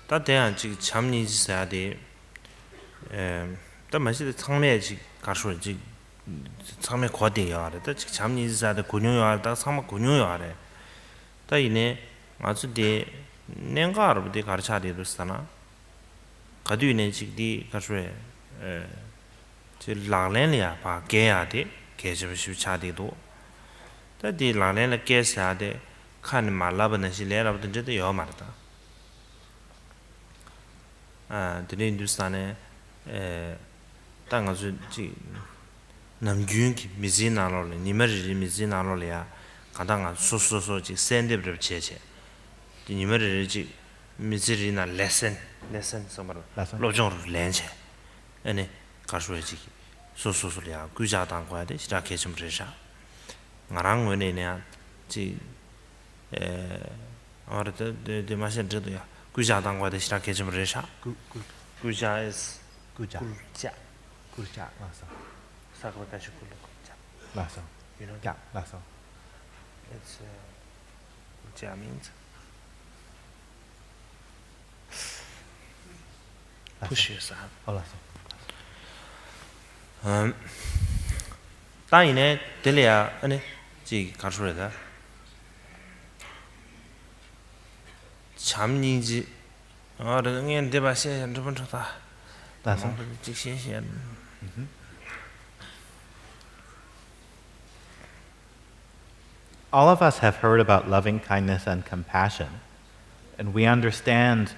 다 대한 지금 참니 있어야 돼. 다 마시의 상매지 가서지 상매 과대야 돼. 다 지금 참니 있어야 돼. 군요야 다 상마 군요야 돼. 다 이네 아주 대 내가 알아보되 가르쳐 되었잖아. 가두이네 지디 가서에 제 라렌이야 봐 개야 돼. 개접시 차대도 다디 라렌을 깨서야 돼. 칸 말라버는 실내라부터 저도 요 말다. 드네 인도스탄에 땅아주 지 남균기 미진나로래 니머리 미진나로래야 가다가 소소소지 샌데브르 제제 니머리 지 미지리나 레슨 somewhere 로정으로 렌체 아니 가수지 소소소리야 구자당 거야 돼 시작해 좀 그러자 나랑 원에냐 지 어르데 데 마신 저도야 구자당 거야 돼 시작해 좀 그러자 구자 is 구자 맞아 사고까지 구자 맞아 you know yeah 맞아 it's 구자 means push yourself 따이네 들려야 아니 지 가르쳐다 참니지 어르는 대바시에 한번 좋다 나서 직시시한 All of us have heard about loving kindness and compassion, and we understand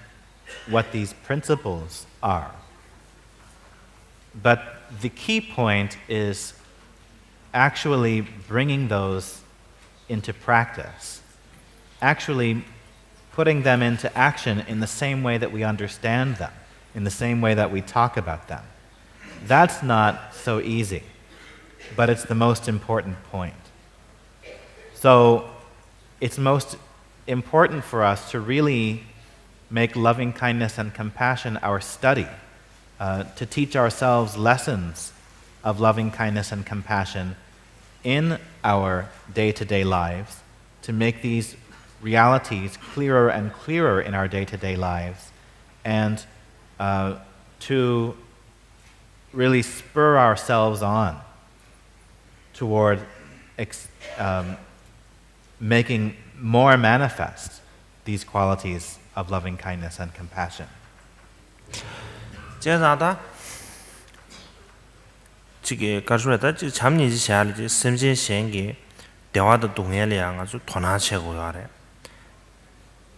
what these principles are. But the key point is actually bringing those into practice, actually putting them into action in the same way that we understand them, in the same way that we talk about them. That's not so easy, but it's the most important point. So it's most important for us to really make loving kindness and compassion our study, to teach ourselves lessons of loving kindness and compassion in our day-to-day lives, to make these realities clearer and clearer in our day-to-day lives, and to really spur ourselves on toward making more manifest these qualities of loving kindness and compassion. 接着的这个搞出来的这产品下来的生鲜线给电话的动业量啊就拖拿切过来的，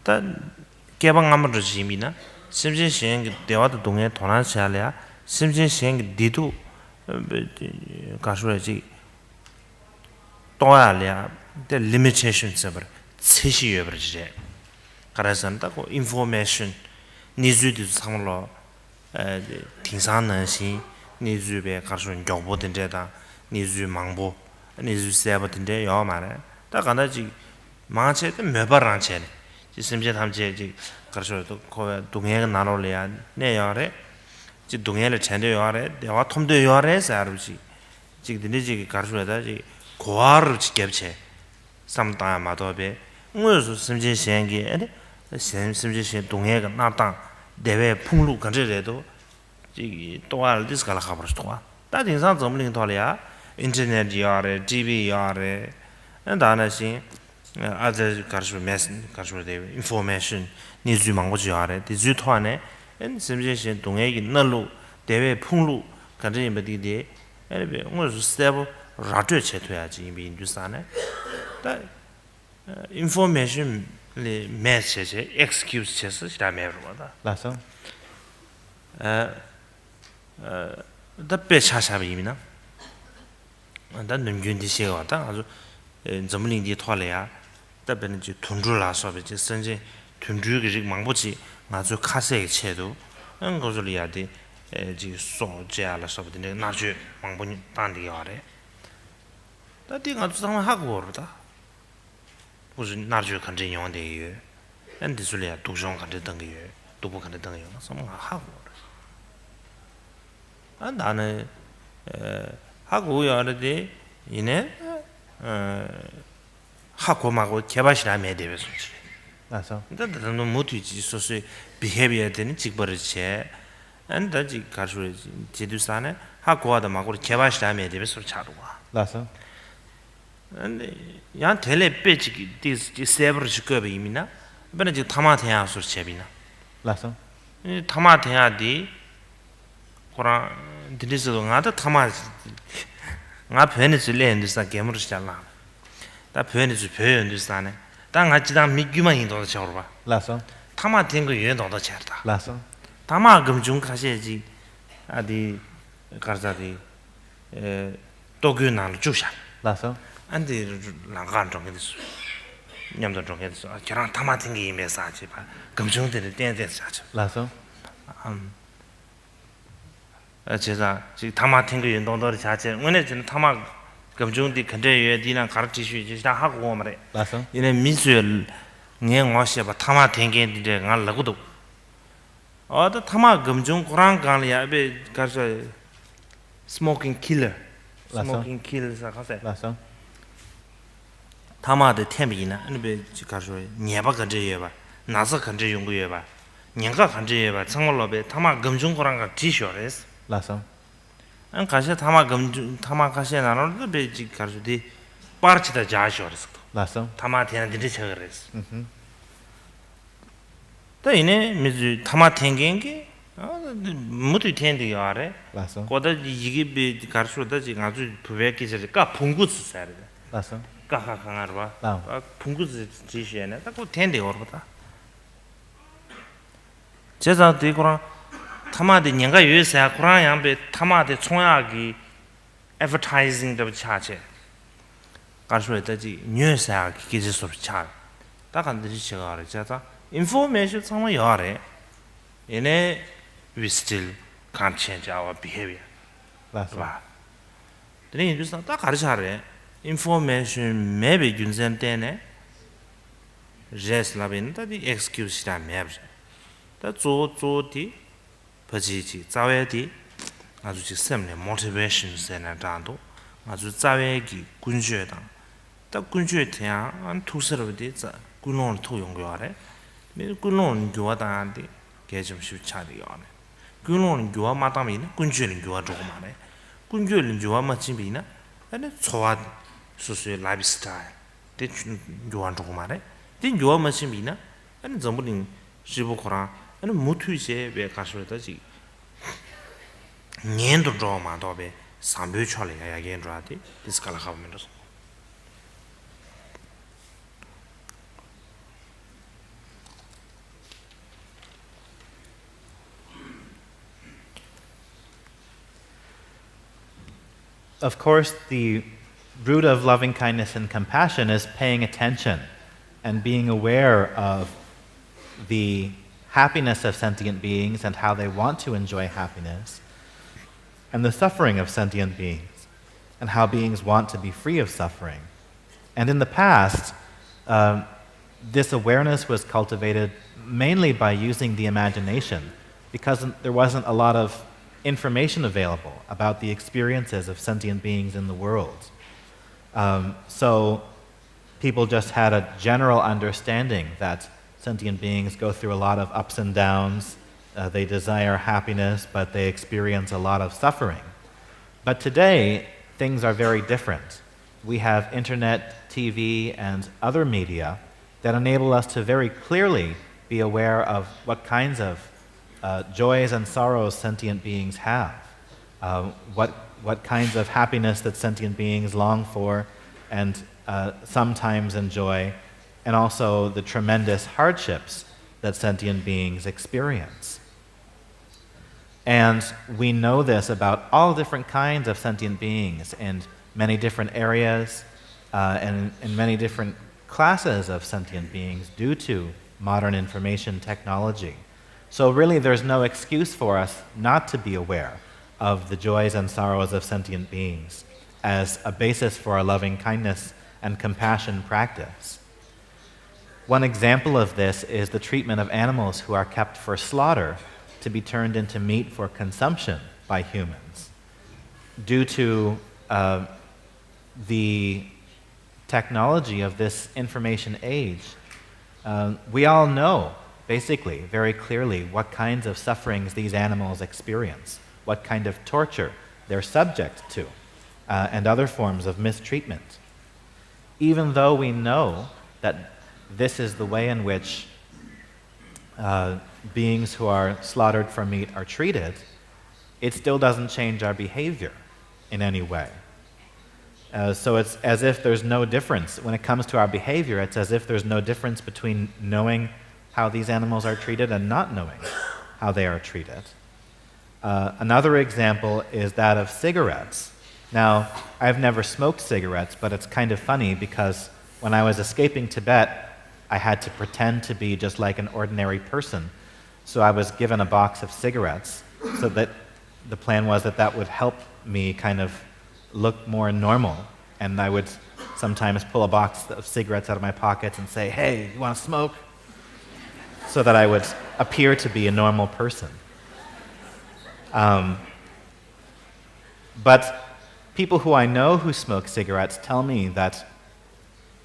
但개방하면 좋지미나生鲜线给电话的动业拖拿下来，生鲜线给地图搞出来这多下来的 limitation 是不是？测试有不是这？ 그래서 그 information 니즈도 상물로 등산능시 니즈에 가서 정보든 데다 니즈 망보 니즈 세버든데 요 말에 다 간다지 망체도 매발한 채네 지심제 담제 지 가서 또 동해가 나로래야 내야래 지 동해를 전혀 요아래 대화 톰도 요아래 사르지 지금 니지 가서다 지 고아를 지겹체 삼다 마도베 무슨 심제 시행기 아니 심지어 동해가 나타 대외 풍루 간제래도 이 또할 디스칼라 가버스도와 다진상 점링 돌이야 인터넷 야래 TV 야래 나나신 아저 가르쳐 메신 가르쳐 대 인포메이션 니즈 망고지 야래 디즈 토안에 심지어 동해기 날로 대외 풍루 간제 메디데 에베 무슨 스텝 라트 체토야지 인두산에 다 인포메이션 le message excuse chess sta mevrada 라서 da pe cha cha bimina da 능균디 시가다 아주 점링디 토래야 da ben ji tun주 la so be ji senje tun주 ge ji 망보지 아주 카세 체도 응 거절이야 돼 지 소자 la so be ne na ju 망보니 단디 야래 da 띵 아주 상황 하고 그러다 不是那就看真用的月，俺这说嘞，都上看这等个月，都不看这等个月，什么哈过的？俺那呢，哈过要的的，伊呢，哈过嘛过，开把起来没得别说起。那啥？但那某对几说是 behavior 的呢，几不是切，俺这几看出来，这都啥呢？哈过的嘛过，开把起来没得别说差多啊。那啥？ 양 텔레 빼지기 디스 세브르 지거베 이미나 이번에 지금 타마테야 소리 제비나 라서 이 타마테야디 고라 디리스도 나도 타마 나 변이지 렌드사 게임으로 시작라 다 변이지 변이지다네 땅 같이다 미규만 인도 저러 봐 라서 타마텐 거 연도도 잘다 라서 타마 금중 가셔야지 아디 가자디 도규나로 주샤 라서 안데 랑간 정해졌어. 냠도 정해졌어. 저랑 타마팅 게 임에서 하지 봐. 금중들이 땡땡 하죠. 라서 제가 지금 타마팅 거 운동들이 자체 오늘 저는 타마 금중들이 근데 디랑 가르치시 이제 하고 말해. 라서 이내 민수열 녀와시 봐 타마팅 게 이제 알라고도 어디 타마 금중 고랑 간이야 배 가서 smoking killer. smoking killer 사가세. 라서 타마의 템이나 아니베 가서 녀바 간제여 봐. 나서 간제 연구여 봐. 녀가 간제여 봐. 정말로베 타마 금중고랑가 지셔레스. 라서 안 가서 타마 금중 타마 가서 나는 베 가서디 파르치다 자셔레스. 라서 타마 테나 디디 쳐레스. 또 이네 미즈 타마 탱겐게 모두 텐데요 아래. 라서 거다 이게 베 가서다 지금 아주 부백기 저까 풍구스 사래. 라서 까까 강아르바 풍구스 지시에네 딱 텐데 오르다 제자 되고라 타마데 냥가 유에서 쿠란 양베 타마데 총야기 advertising 더 차체 가르쳐야지 뉴스야 기계 수업 차 딱안들이 제가 알아 제가 information 상황 요아래 얘네 we still can't change our behavior 라서 봐 근데 이제 딱 가르쳐래 information maybe 균선 때네 제스라빈 다디 excuse라 맵 다 조조디 버지지 자외디 아주 지금 motivation 세나다도 아주 자외기 군주에다 딱 군주에 대한 안 투서로디 자 군론 토용교하래 네 군론 교하다한테 개좀 쉽차리요네 군론 교하 마담이네 군주는 교하 조금하네 군주는 교하 마침이나 아니 소화 수수의 라이프스타일 대 교하 조금하네 대 교하 마침이나 아니 전부는 지부코라 아니 무투이제 왜 가서다지 년도 조마도베 삼배철에 야겐드라디 디스칼라 하면서 Of course, the root of loving kindness and compassion is paying attention and being aware of the happiness of sentient beings and how they want to enjoy happiness, and the suffering of sentient beings and how beings want to be free of suffering. And in the past, this awareness was cultivated mainly by using the imagination, because there wasn't a lot of information available about the experiences of sentient beings in the world. So people just had a general understanding that sentient beings go through a lot of ups and downs. They desire happiness, but they experience a lot of suffering. But today, things are very different. We have internet, TV, and other media that enable us to very clearly be aware of what kinds of joys and sorrows sentient beings have, what kinds of happiness that sentient beings long for and sometimes enjoy, and also the tremendous hardships that sentient beings experience. And we know this about all different kinds of sentient beings in many different areas and in many different classes of sentient beings due to modern information technology. So really there's no excuse for us not to be aware of the joys and sorrows of sentient beings as a basis for our loving kindness and compassion practice. One example of this is the treatment of animals who are kept for slaughter to be turned into meat for consumption by humans. Due to the technology of this information age, we all know, basically, very clearly, what kinds of sufferings these animals experience, what kind of torture they're subject to, and other forms of mistreatment. Even though we know that this is the way in which beings who are slaughtered for meat are treated, it still doesn't change our behavior in any way. So it's as if there's no difference. When it comes to our behavior, it's as if there's no difference between knowing how these animals are treated and not knowing how they are treated. Another example is that of cigarettes. Now, I've never smoked cigarettes, but it's kind of funny because when I was escaping Tibet, I had to pretend to be just like an ordinary person. So I was given a box of cigarettes, so that the plan was that that would help me kind of look more normal. And I would sometimes pull a box of cigarettes out of my pockets and say, "Hey, you want to smoke?" So that I would appear to be a normal person. But people who I know who smoke cigarettes tell me that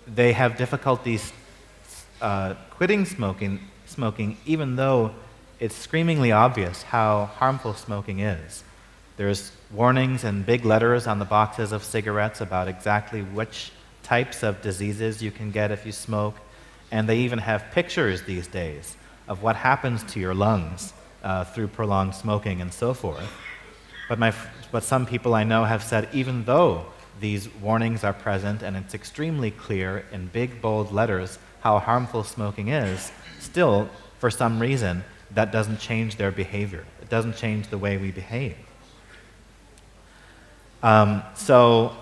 they have difficulties quitting smoking even though it's screamingly obvious how harmful smoking is. There's warnings in big letters on the boxes of cigarettes about exactly which types of diseases you can get if you smoke, and they even have pictures these days of what happens to your lungs through prolonged smoking and so forth. But some people I know have said even though these warnings are present and it's extremely clear in big, bold letters how harmful smoking is, still, for some reason, that doesn't change their behavior. It doesn't change the way we behave. So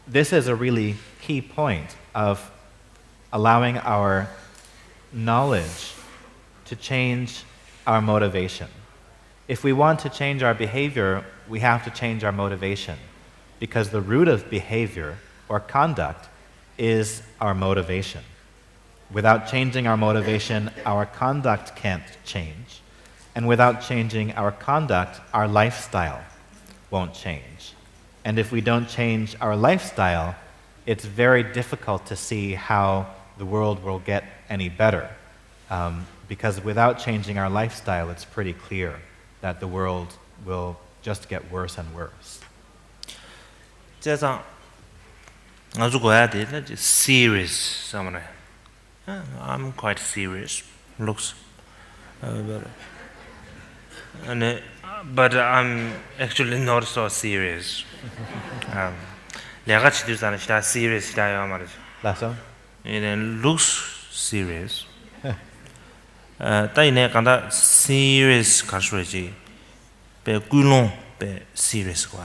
this is a really key point of allowing our knowledge to change our motivation. If we want to change our behavior, we have to change our motivation, because the root of behavior or conduct is our motivation. Without changing our motivation, our conduct can't change. And without changing our conduct, our lifestyle won't change. And if we don't change our lifestyle, it's very difficult to see how the world will get any better. Because without changing our lifestyle, it's pretty clear that the world will just get worse and worse. 加上我如果要的那就 serious 什么呢？I'm quite serious. Looks, but I'm actually not so serious. 两个词都是那serious 是要嘛的。Lasso? It looks serious. 但是呢，讲到 serious 看出来就被归拢被 serious quoi.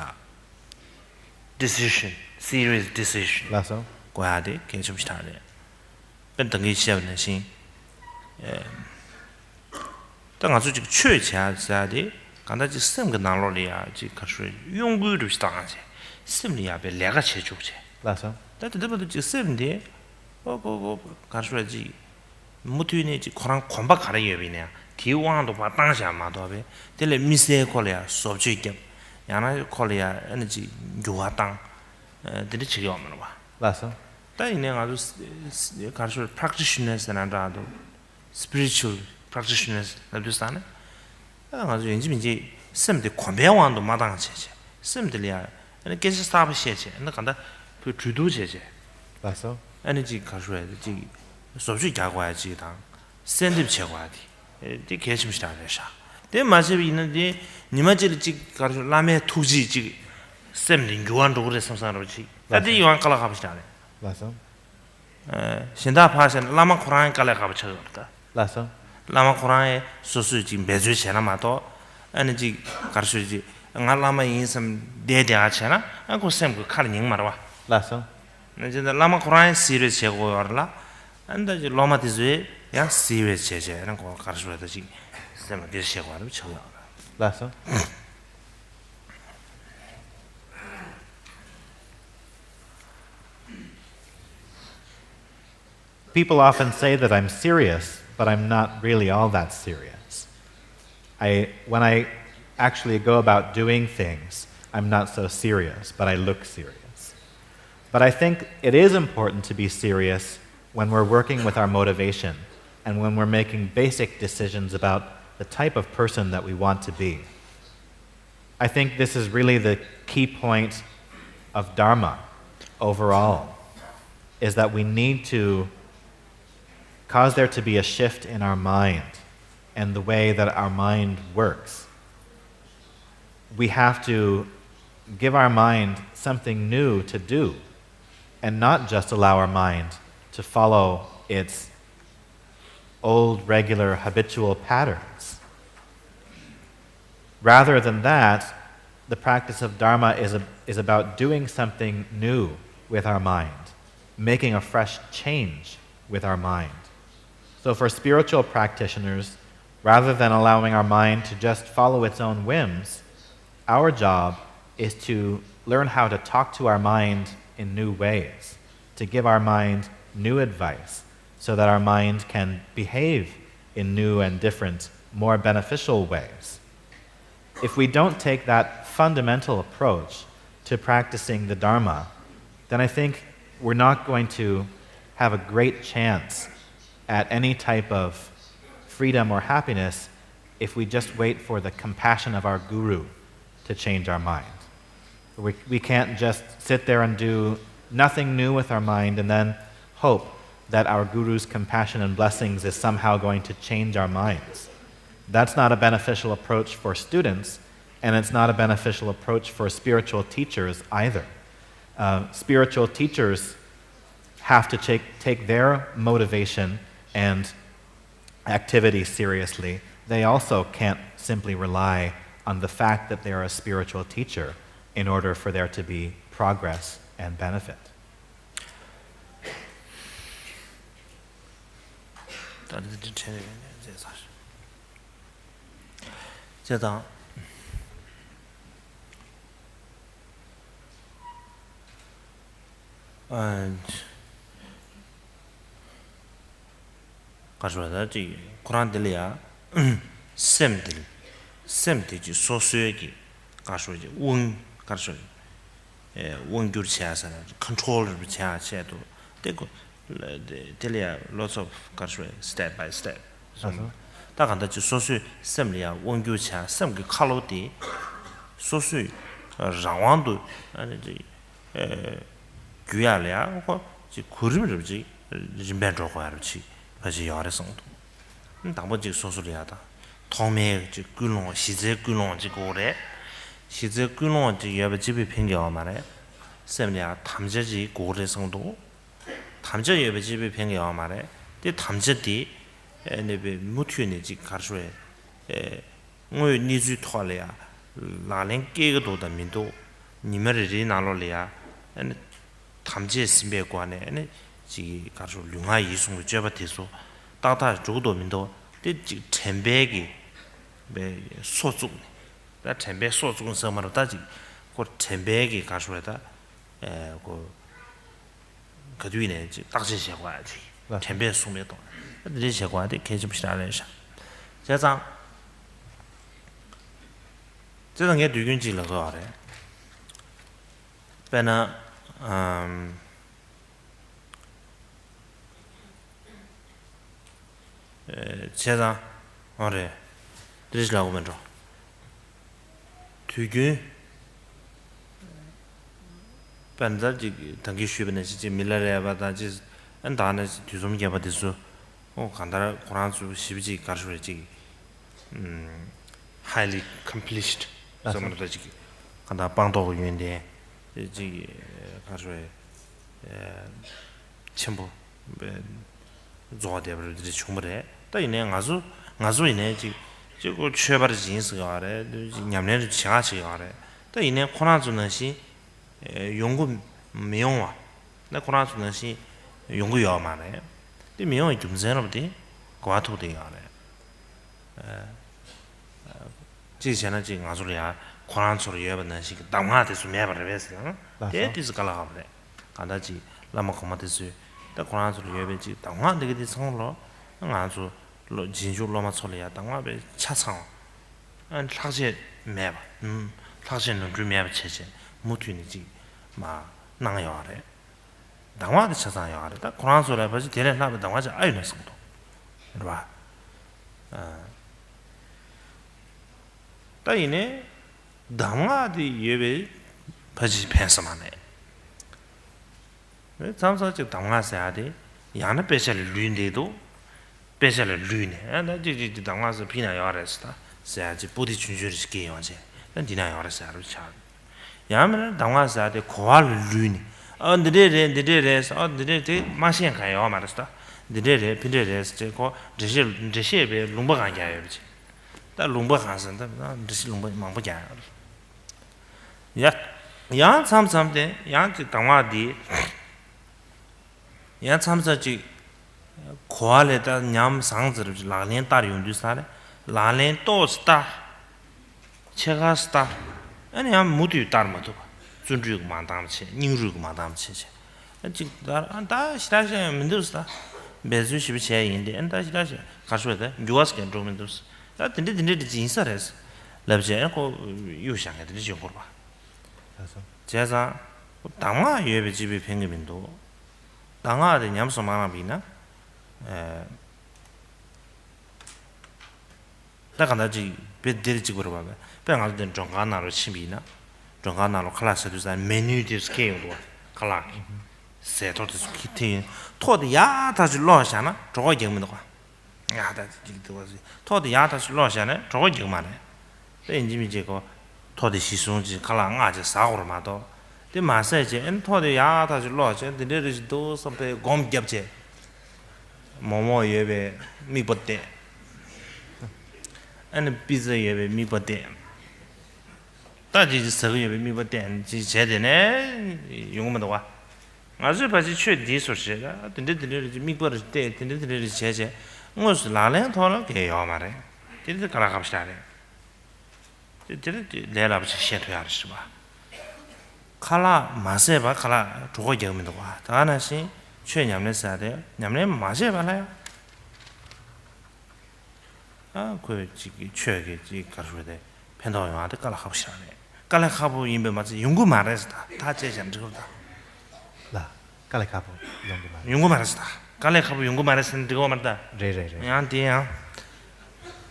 Decision, serious decision. Lasso? 过下的，给什么其他的？本等于写的心，但我说这个确切是啥的？刚才就什么个难落里啊？就看出永远都是当些，什么里啊被两个切出去。Lasso? 但这不都就什么的？我看出来就，木头呢就可能恐怕看得有边呢，提网都把当下嘛多呗，这里米色过来啊，说不出去，然后过来啊，那就有啊当，这里吃药嘛了吧？ Lasso? 但是呢，我说看出 practitioners 那啥都 spiritual practitioners 那都啥呢？我说原基本就什么的恐怕网都马当切切，什么的哩啊，那开始啥不切切，那看到会主动切切。 Lasso? 那就看出来的这个，说出假话这当，身体不切话的，这开始不是大的啥？但马上比那的，你们这里这看出拉面土鸡这个，什么的1万多的身上都去，那这1万搞了还不是大的？ Lasso? 现在发现拉曼库兰搞了还不吃的？ Lasso? 拉曼库兰说是已经别赚钱了嘛多，那就看出就，俺拉曼因什么跌下钱了，俺个什么个看了人嘛的吧？ Lasso? 那现在拉曼库兰serious切过来了，俺这就拉曼的嘴也 serious 切，那个看出来的就什么的切过来都吃了。 Lasso? People often say that I'm serious, but I'm not really all that serious. When I actually go about doing things, I'm not so serious, but I look serious. But I think it is important to be serious when we're working with our motivation and when we're making basic decisions about the type of person that we want to be. I think this is really the key point of Dharma overall, is that we need to cause there to be a shift in our mind and the way that our mind works. We have to give our mind something new to do and not just allow our mind to follow its old, regular, habitual patterns. Rather than that, the practice of Dharma is about doing something new with our mind, making a fresh change with our mind. So for spiritual practitioners, rather than allowing our mind to just follow its own whims, our job is to learn how to talk to our mind in new ways, to give our mind new advice so that our mind can behave in new and different, more beneficial ways. If we don't take that fundamental approach to practicing the Dharma, then I think we're not going to have a great chance at any type of freedom or happiness if we just wait for the compassion of our guru to change our mind. We can't just sit there and do nothing new with our mind and then hope that our guru's compassion and blessings is somehow going to change our minds. That's not a beneficial approach for students, and it's not a beneficial approach for spiritual teachers either. Spiritual teachers have to take their motivation and activity seriously. They also can't simply rely on the fact that they're a spiritual teacher in order for there to be progress and benefit. 这当刚说的这库兰的里啊，sem的就所说的， 가서지 원 가서 원규 치아서 컨트롤을 치아도 되고 there lots of 가서 step by step 다 간다 저 소수 셈리아 원규 치아 셈그 칼로디 소수 라완도 아니 규야랴 지 구름을 지 진변적 거야지 가지 열성도 당번지 소소리하다 통매 지 꿀롱 시제 꿀롱 지 고래 시제 꿀롱 지 여be 집이 평경 말에 셈이야 탐제지 고래 성도 탐제 여be 집이 평경 말에 이 탐제디 에네베 무튜네지 가르소에 뭐 니주 토래야 라랭 깨고도 민도 니메르리 나로래야 에 탐제 심배 관에 에 지 가르소 룡아 이송을 잡아대서 따다 죽도 민도 이 템백이 매 소중 나 템백 소중 서마로 따지 그 템백이 가르소에다 그 그뒤네 딱지 시작하지 템백 소매도这些话的开始不是来上，加上这种也对运气了个的，本来加上好的，这是哪个门着？对运，本来这个等于学本来是这米来来吧，但就是俺打那就这么讲吧的说。간다라 고란수 시비지 가르쳐지 highly accomplished something 간다 방도 유인데 지 가르쳐 전부 조아대버들이 충분해 또 이내 가수 이내 지 저거 최바르 진스가 아래 냠내를 지하지 아래 또 이내 고란수는 시 연구 미용와 나 고란수는 시 연구 요만해 이 미용이 좀 새롭디 과토디 안에 지전에 지금 아주리아 고란소리 예번은 시 당화대 좀 해버려서 대디스 갈아가버려 간다지 라마 코마데스 다 고란소리 예배지 당화되게 돼 성로 아주 진주로만 소리야 당화배 차상 안 사실 매봐 사실은 좀 매봐 체제 못이니지 마 나요래 당화도 찾아야 하다. 고난 소리 버지 대래 나면 당화지 아이는 성도. 봐. 따이네 당화디 예배 버지 펜스만해. 왜 잠사지 당화해야 돼? 야는 배설을 류인데도 배설을 류네. 나 지지 당화서 비나 야랬다. 세야지 부디 준주를 시키게 하지. 난 디나 야랬어 하루 차. 야면 당화해야 돼. 고알 류네. ndere 마시엔 가요 말았다. ndere 빈데레스 제고 제시에 롱바 간야요. 다 롱바 간선다. nd시 롱바 망바 자. 야 참참데 야 당화디 야 참사지 고알에다 냠 상즈르 라렌 따리운디 사래 라렌 또스타 체가스타 아니 야 무디 따르마도 준주고 만담치 닝주고 만담치 다 시다시 민들스다 배주시비 제인데 엔다 시다시 가서다 유아스게 좀 민들스 다 딘데 진사레스 랍제고 유샹에 되지 거 봐. 제가 당화 예배 집이 평균민도 당화의 냠소 많아비나 다간다지 배들지 거 봐. 배가는 정가나로 심이나 정가나로 클래스도 메뉴 디스케일도 칼라 세토도 키티 토드 야다지 로샤나 저거 얘기면 거 야다 지도 토드 야다지 로샤나 저거 얘기만 해 인지미 제거 토드 시송지 칼라 아지 사고로마도 데 마세제 엔 토드 야다지 로샤 데르지도 선배 곰겹제 모모 예배 미버데 엔 비자 예배 미버데 다지 서거 예배 미버데 지 제대네 용만 와 아주 바지 최 디소시가 든든들 미버를 때 든든들 제제 무슨 라렌 토는 게요 말해 든든 가라 갑시다래 든든 내가 없이 시도해야 할 봐. 칼라 맛에 봐 칼라 저거 얘기하면 와 다나시 최 냠내 써야 돼 냠내 맛에 봐라요 아 그 지기 최게 지 가르쳐 돼 팬더 영화도 가라 갑시다래 깔라카보 임베 맞지 연구 말했다. 다 제시한 저거다. 라 깔라카보 연구만. 연구 말했다. 깔라카보 연구 말했는 그거 맞다. 레레레. 야한테야.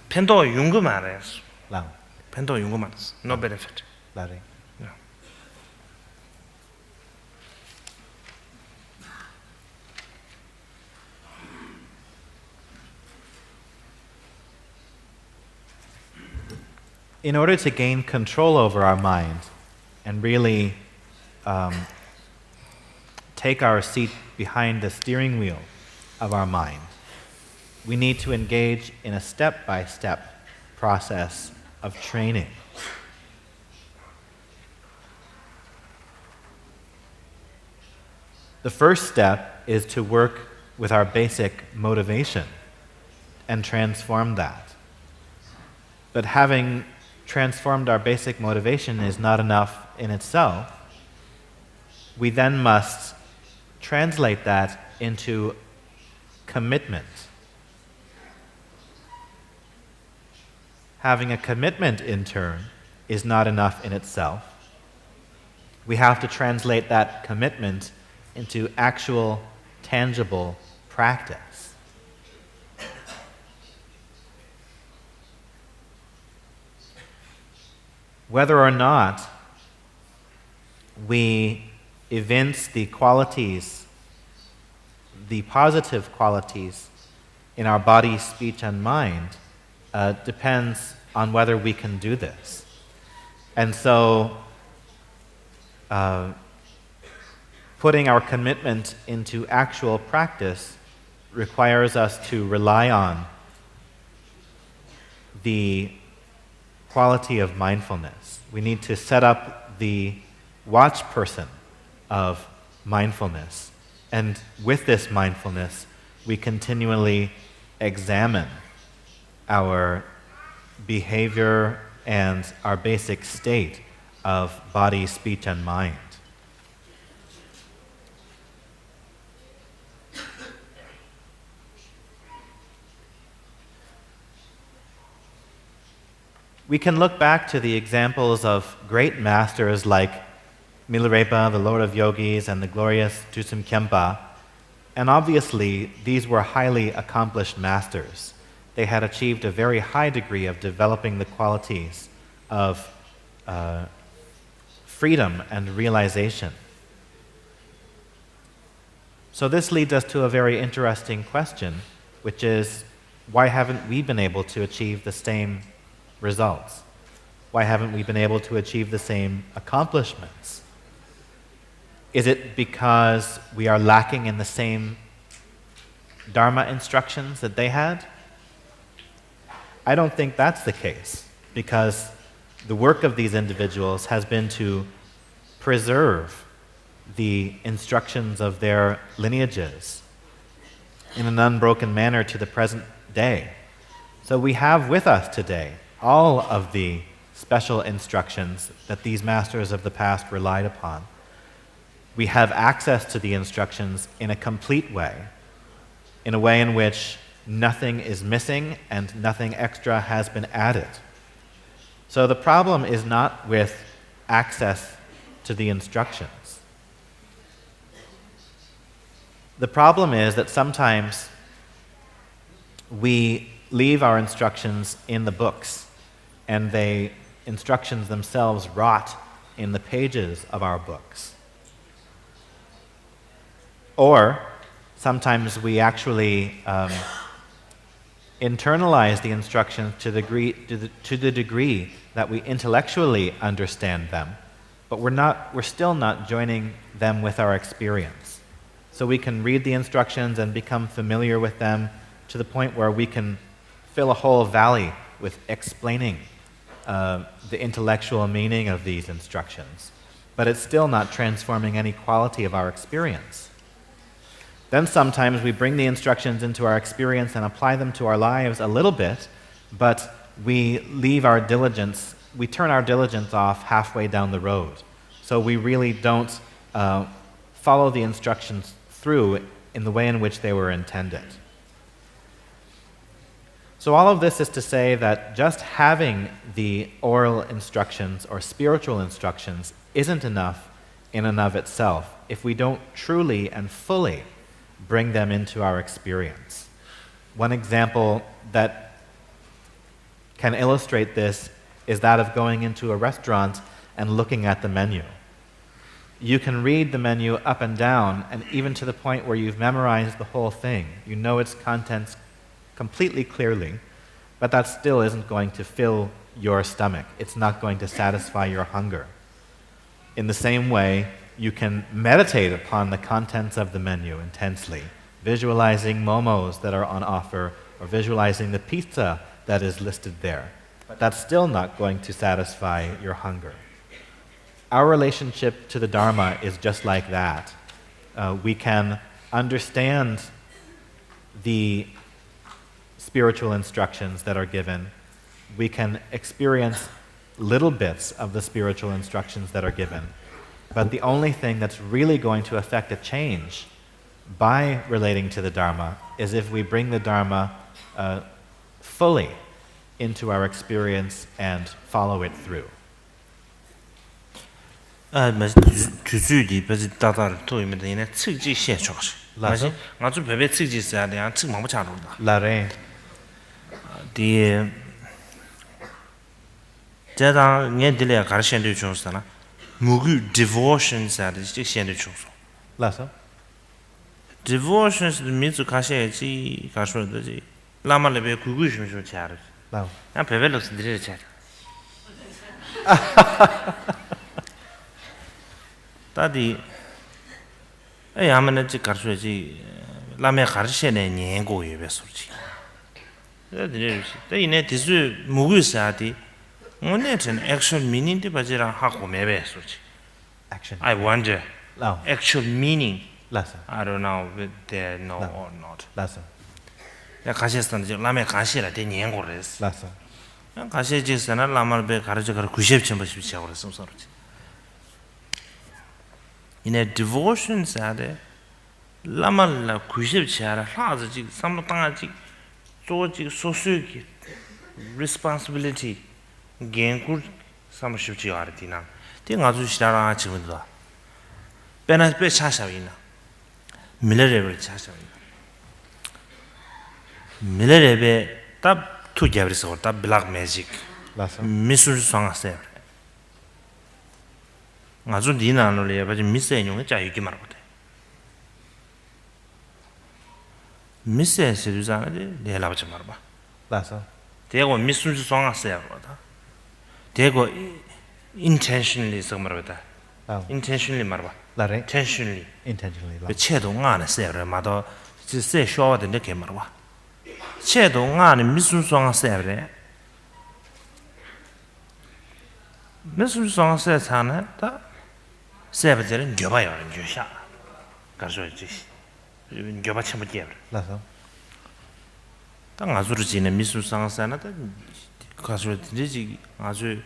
펜도 연구 말했어. 랑. 펜도 연구 말했어. No benefit. 라레. In order to gain control over our mind and really take our seat behind the steering wheel of our mind, we need to engage in a step-by-step process of training. The first step is to work with our basic motivation and transform that. But having transformed our basic motivation is not enough in itself. We then must translate that into commitment. Having a commitment, in turn, is not enough in itself. We have to translate that commitment into actual, tangible practice. Whether or not we evince the qualities, the positive qualities in our body, speech, and mind depends on whether we can do this. And so, putting our commitment into actual practice requires us to rely on the quality of mindfulness. We need to set up the watch person of mindfulness. And with this mindfulness, we continually examine our behavior and our basic state of body, speech, and mind. We can look back to the examples of great masters like Milarepa, the Lord of Yogis, and the glorious Dusum Khenpa, and obviously these were highly accomplished masters. They had achieved a very high degree of developing the qualities of freedom and realization. So this leads us to a very interesting question, which is, why haven't we been able to achieve the same results? Why haven't we been able to achieve the same accomplishments? Is it because we are lacking in the same Dharma instructions that they had? I don't think that's the case, because the work of these individuals has been to preserve the instructions of their lineages in an unbroken manner to the present day. So we have with us today all of the special instructions that these masters of the past relied upon. We have access to the instructions in a complete way, in a way in which nothing is missing and nothing extra has been added. So the problem is not with access to the instructions. The problem is that sometimes we leave our instructions in the books, and the instructions themselves rot in the pages of our books. Or sometimes we actually internalize the instructions to the degree that we intellectually understand them, but we're still not joining them with our experience. So we can read the instructions and become familiar with them to the point where we can fill a whole valley with explaining the intellectual meaning of these instructions, but it's still not transforming any quality of our experience. Then sometimes we bring the instructions into our experience and apply them to our lives a little bit, but we leave our diligence, we turn our diligence off halfway down the road. So we really don't follow the instructions through in the way in which they were intended. So So all of this is to say that just having the oral instructions or spiritual instructions isn't enough in and of itself if we don't truly and fully bring them into our experience. One example that can illustrate this is that of going into a restaurant and looking at the menu. You can read the menu up and down, and even to the point where you've memorized the whole thing. You know its contents completely clearly, but that still isn't going to fill your stomach. It's not going to satisfy your hunger. In the same way, you can meditate upon the contents of the menu intensely, visualizing momos that are on offer or visualizing the pizza that is listed there. But that's still not going to satisfy your hunger. Our relationship to the Dharma is just like that. We can understand the spiritual instructions that are given. We can experience little bits of the spiritual instructions that are given. But the only thing that's really going to affect a change by relating to the Dharma is if we bring the Dharma fully into our experience and follow it through. 주주디 버지 다다를 토이면은 측지 시행초시. 맞지? 아주 배배 측지 있어야 돼. 측 너무 잘 온다. 라레. 디 제가 얘들이 가르치는 중요하잖아. 무구 devotion 사를 시행의 중요. 라서. devotions means 가셔야지 가셔야지. 라마레베 구구 좀 잘해. 라오. 난 배배로서 드려 잘. 다디 아야만지 가르쳐야지 라메 가르쳐내 년고 예배소지 그래들이 때이네 디스 무구사디 오늘은 actual meaning 데 바지랑 하고 매배소지 Action. I wonder Lao. actual meaning 라서. I don't know if they know or not 라서. 야 가시스탄데 라메 가시라 대 년고래스 라서. 가시지스나 라마르베 가르쳐 가르 90점 버시비치하고 그랬어 서로지 in a devotion sade lama la kushib chara haza ji samlo tanga ji so ji so ki responsibility gen kur samshib ji artina ti nga ju shara chi mun da pena pe cha sha ina milere cha sha ina milere tab tu jabris or tab black magic 라서. misul song se 아주 니나노리에 바지 미세용에 자유기 말거든. 미세스 주자는데 내가 좀 말봐. 라서. 대고 미순수 송았어요 거다. 대고 intentionally 서 말거다. intentionally 말봐. 라레. intentionally. Intentionally. 그 체동 안에 써요. 마도 세 쇼와데 내게 말봐. 체동 안에 미순수 송았어요. 미순수 송았어요 사는 다 세버들은 교바요, 교샤. 가서지. 교바 참 못해. 라서. 땅 아주르 지는 미술 상상하다 가서 되지 아주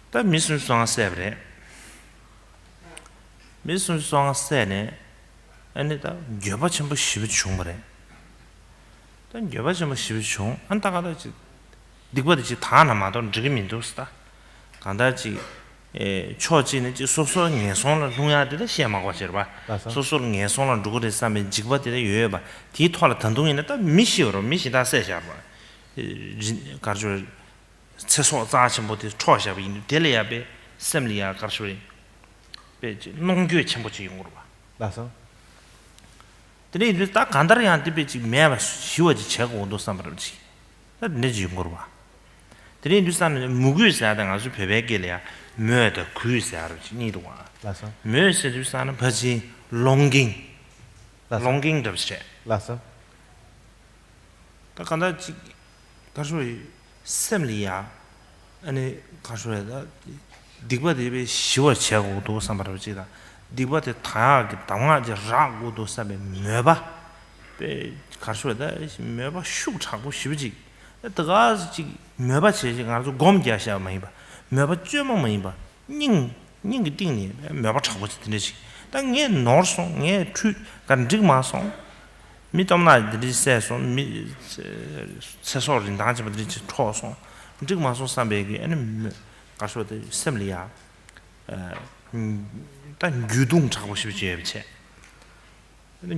다 미술 상상세브래. 미술 상상세네. 아니다. 교바 참 쉽이 중거래. 단 교바 참 쉽이 중. 한다가도 니거지 다 남아도 지금 민도스다. 간다지 초지는 소소 예송을 동야들의 시험하고 저봐. 소소 예송을 누구를 사면 직업들의 요해봐. 뒤토라 단동이는 또 미시어로 미시다 세셔봐. 가르쳐 최소 자치 못해 초셔봐. 데려야베 셈리아 가르쳐리. 배 농교 첨부지 용으로 봐. 라서. 근데 이제 딱 간다리한테 배지 매바 쉬워지 제가 온도 삼버지. 내지 용으로 봐. 근데 이제 사는 무구에서 아주 배배게래야. möda kuisar nidwa 라서. möse du sa는 바지 longing longing dabse 라서. 다 간다 가서 셈리야 아니 가서다 디바데베 쉬워 채고도 삼바르지다 디바데 다하게 당하지 라고도 사베 mö바 베 가서다 mö바 슉 차고 싶지 다가지 mö바 체지 가서 곰자샤 많이 봐 매바 쯤만 많이 봐. 닝 띵니 매바 차고 되는지. 당에 노송 예 추 간직마송 미dom나 드리세서 미 세소린 다지 버리 초소这个嘛说300个那刚说的semliya 단 유동 작업 쉽지 않지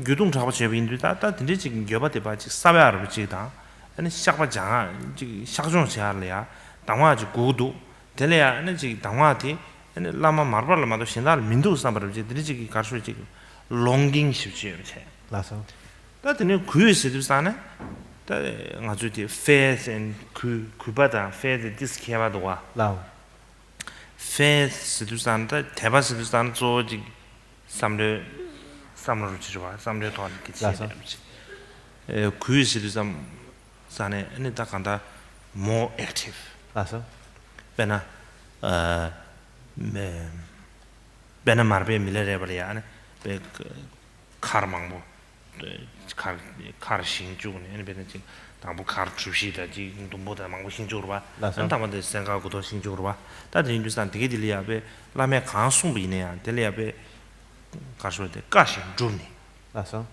유동 작업 제비인데 다 근데 지금 여바대 바지 사배하러 지다 아니 시작바 장아 지금 시작종 지하려야 당화지 고도 될래야 아니 지금 당화티 아니 라마 마르발마도 신달 민도 사바르지 드리지 가서 지금 롱깅 쉽지 않지 라서 다 드는 구유에서도 사네 다 아주디 faith and 구바다 faith 디스케바도 와 라우 faith 스두산다 대바스두산 조지 삼로 지와 삼려 돈 기치 구유스두산 산에 아니 다 간다 more active 라서 베나 베나 마르베 밀레레버리아 아니 베 카르망보 카르 신주네 아니 베나 지 당부 카르 주시다 지 동보다 망고 신주로 봐 안타만데 생각하고도 신주로 봐 다들 인주산 되게 들리야베 라메 강송비네야 들리야베 가서데 가신 줍니 라서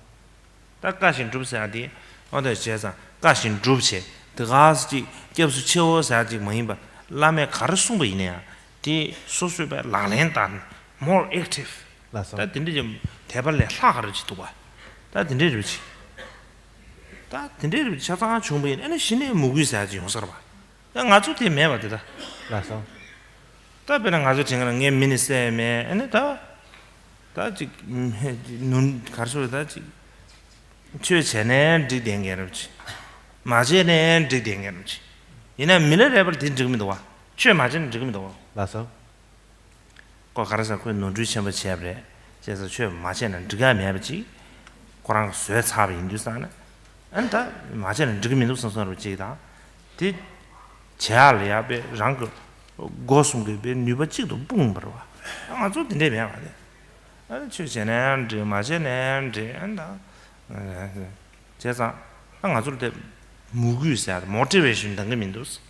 다 가신 줍사디 어디 제자 가신 줍체 드가스지 겹수 치워사지 뭐인바 라메 가르송비네야 디 소수베 라렌단 more active 라서 다 딘데 좀 대발레 하가르지도 봐 다 딘데 그렇지 다 딘데 자상 충분히 아니 신의 무기사지 용서라 봐 야 아주 대매 받다 라서 다 배는 아주 정말 게 미니세메 아니 다눈 가르쳐다지 최 전에 디댕게르지 마제네 디댕게르지 이나 밀레레벌 딘적미도 와 최 맞은 적미도 와 라서 거 가르쳐 그 논주 첨부 제브레 그래서 최 맞는 드가 매버지 고랑 쇠 차비 인두산에 안다 맞는 적미도 선선으로 지다 디 제알야베 랑거 고숨게 베 뉴버지도 뿡버와 아주 딘데 매야 돼 아니 최전에 저 맞는 데 안다 제가 아주 때 무구이사 모티베이션 등의 민도스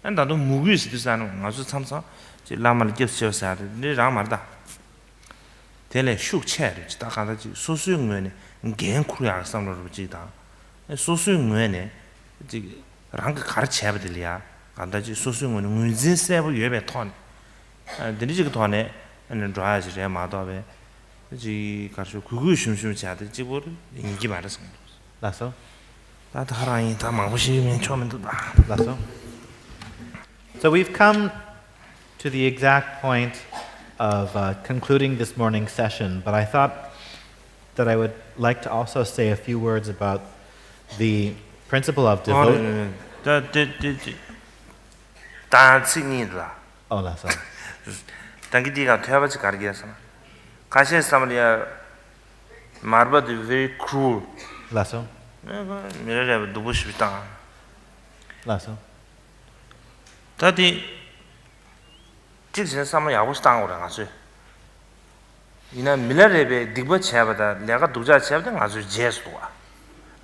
안다도 무구이스도 사는 아주 참사 라마를 접셔서 네 라마다 텔레 슈체를 다 가다지 소수용면에 겐쿠야 상로로 지다 소수용면에 지 랑가 가르쳐야 되리야 간다지 소수용은 문제세부 예배 톤 드리지가 톤에 는 좋아야지 마도베 지 가서 그거 심심히 자들 집으로 인기 많아서 라서 나도 하라니 다 마무시면 처음에도 라서 So we've come to the exact point of concluding this morning's session, but I thought that I would like to also say a few words about the principle of devotion. Oh, that's all. 당기디가 퇴아버지 가르기였어. 가시에 사마리아 마르바드 very cruel. 라서 내가 미래에 누구 싶다. 라서 다디 직선 사마 야고 땅으로 가서 이나 밀레레베 디버 차바다 내가 두자 차바다 가서 제스도와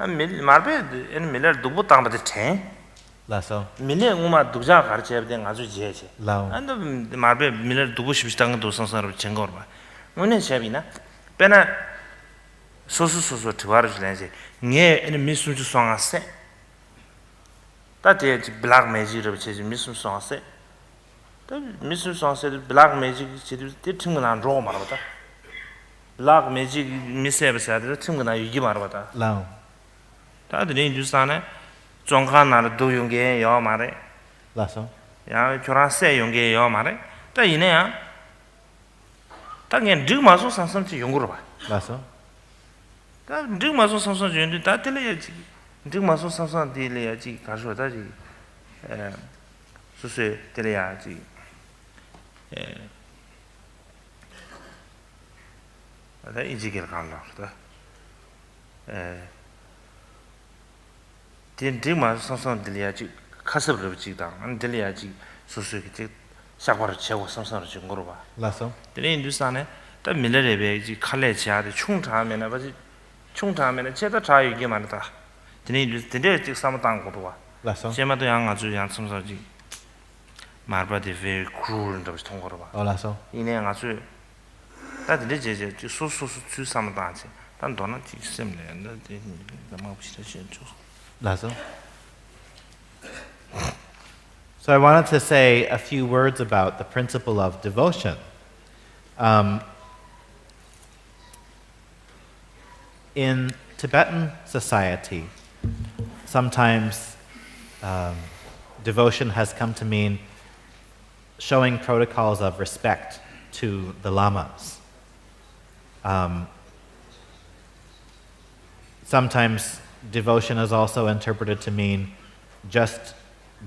밀 마르베 엔 밀레 두부 땅바데 체 라서 밀레 우마 두자 가르쳐야데 가서 제제 라오 안도 마르베 밀레 두부 싶다 도 선선으로 증거로 봐 오늘 샤비나 베나 소소소소 드와르지len지 녜 엔 미수주 송아세 다데 블랙 매직으로 제지 미수주 송아세 다 미술 선생들 블랙 매직 제대로 팀은 안 좋아 말아봤다. 블랙 매직 미세버사들 팀은 안 유기 말아봤다. 라오 다들 인주산에 종간나를 도 용게 여 말해. 라서 야 교라세 용게 여 말해. 다 이내야. 당연 득마소 상선지 용거로 봐. 라서 다 득마소 상선지 용도 다 들려야지. 득마소 상선 들려야지 가서 다지. 수수 들려야지. 다 이지길 간다. 딘디마 선선 들려야지. 카스브를 붙이다. 안 들려야지. 수수기 샤과를 채고 선선을 준 거로 봐. 라서 근데 인도산에 다 밀레레베지 칼레 지하데 충타면은 뭐지? 충타면은 제가 다 얘기 많다. 근데 즉 삼 땅고도 와. 라서 제마도 양 아주 양 섬서지. 마르바데 very cruel ndo 통거로 봐. 라서 이내 아주 다들 제제 소소소 주 삼다지. 단 도나 지심래 네 가마 없이 신주 Lazo? So I wanted to say a few words about the principle of devotion. In Tibetan society, sometimes devotion has come to mean showing protocols of respect to the lamas. Sometimes devotion is also interpreted to mean just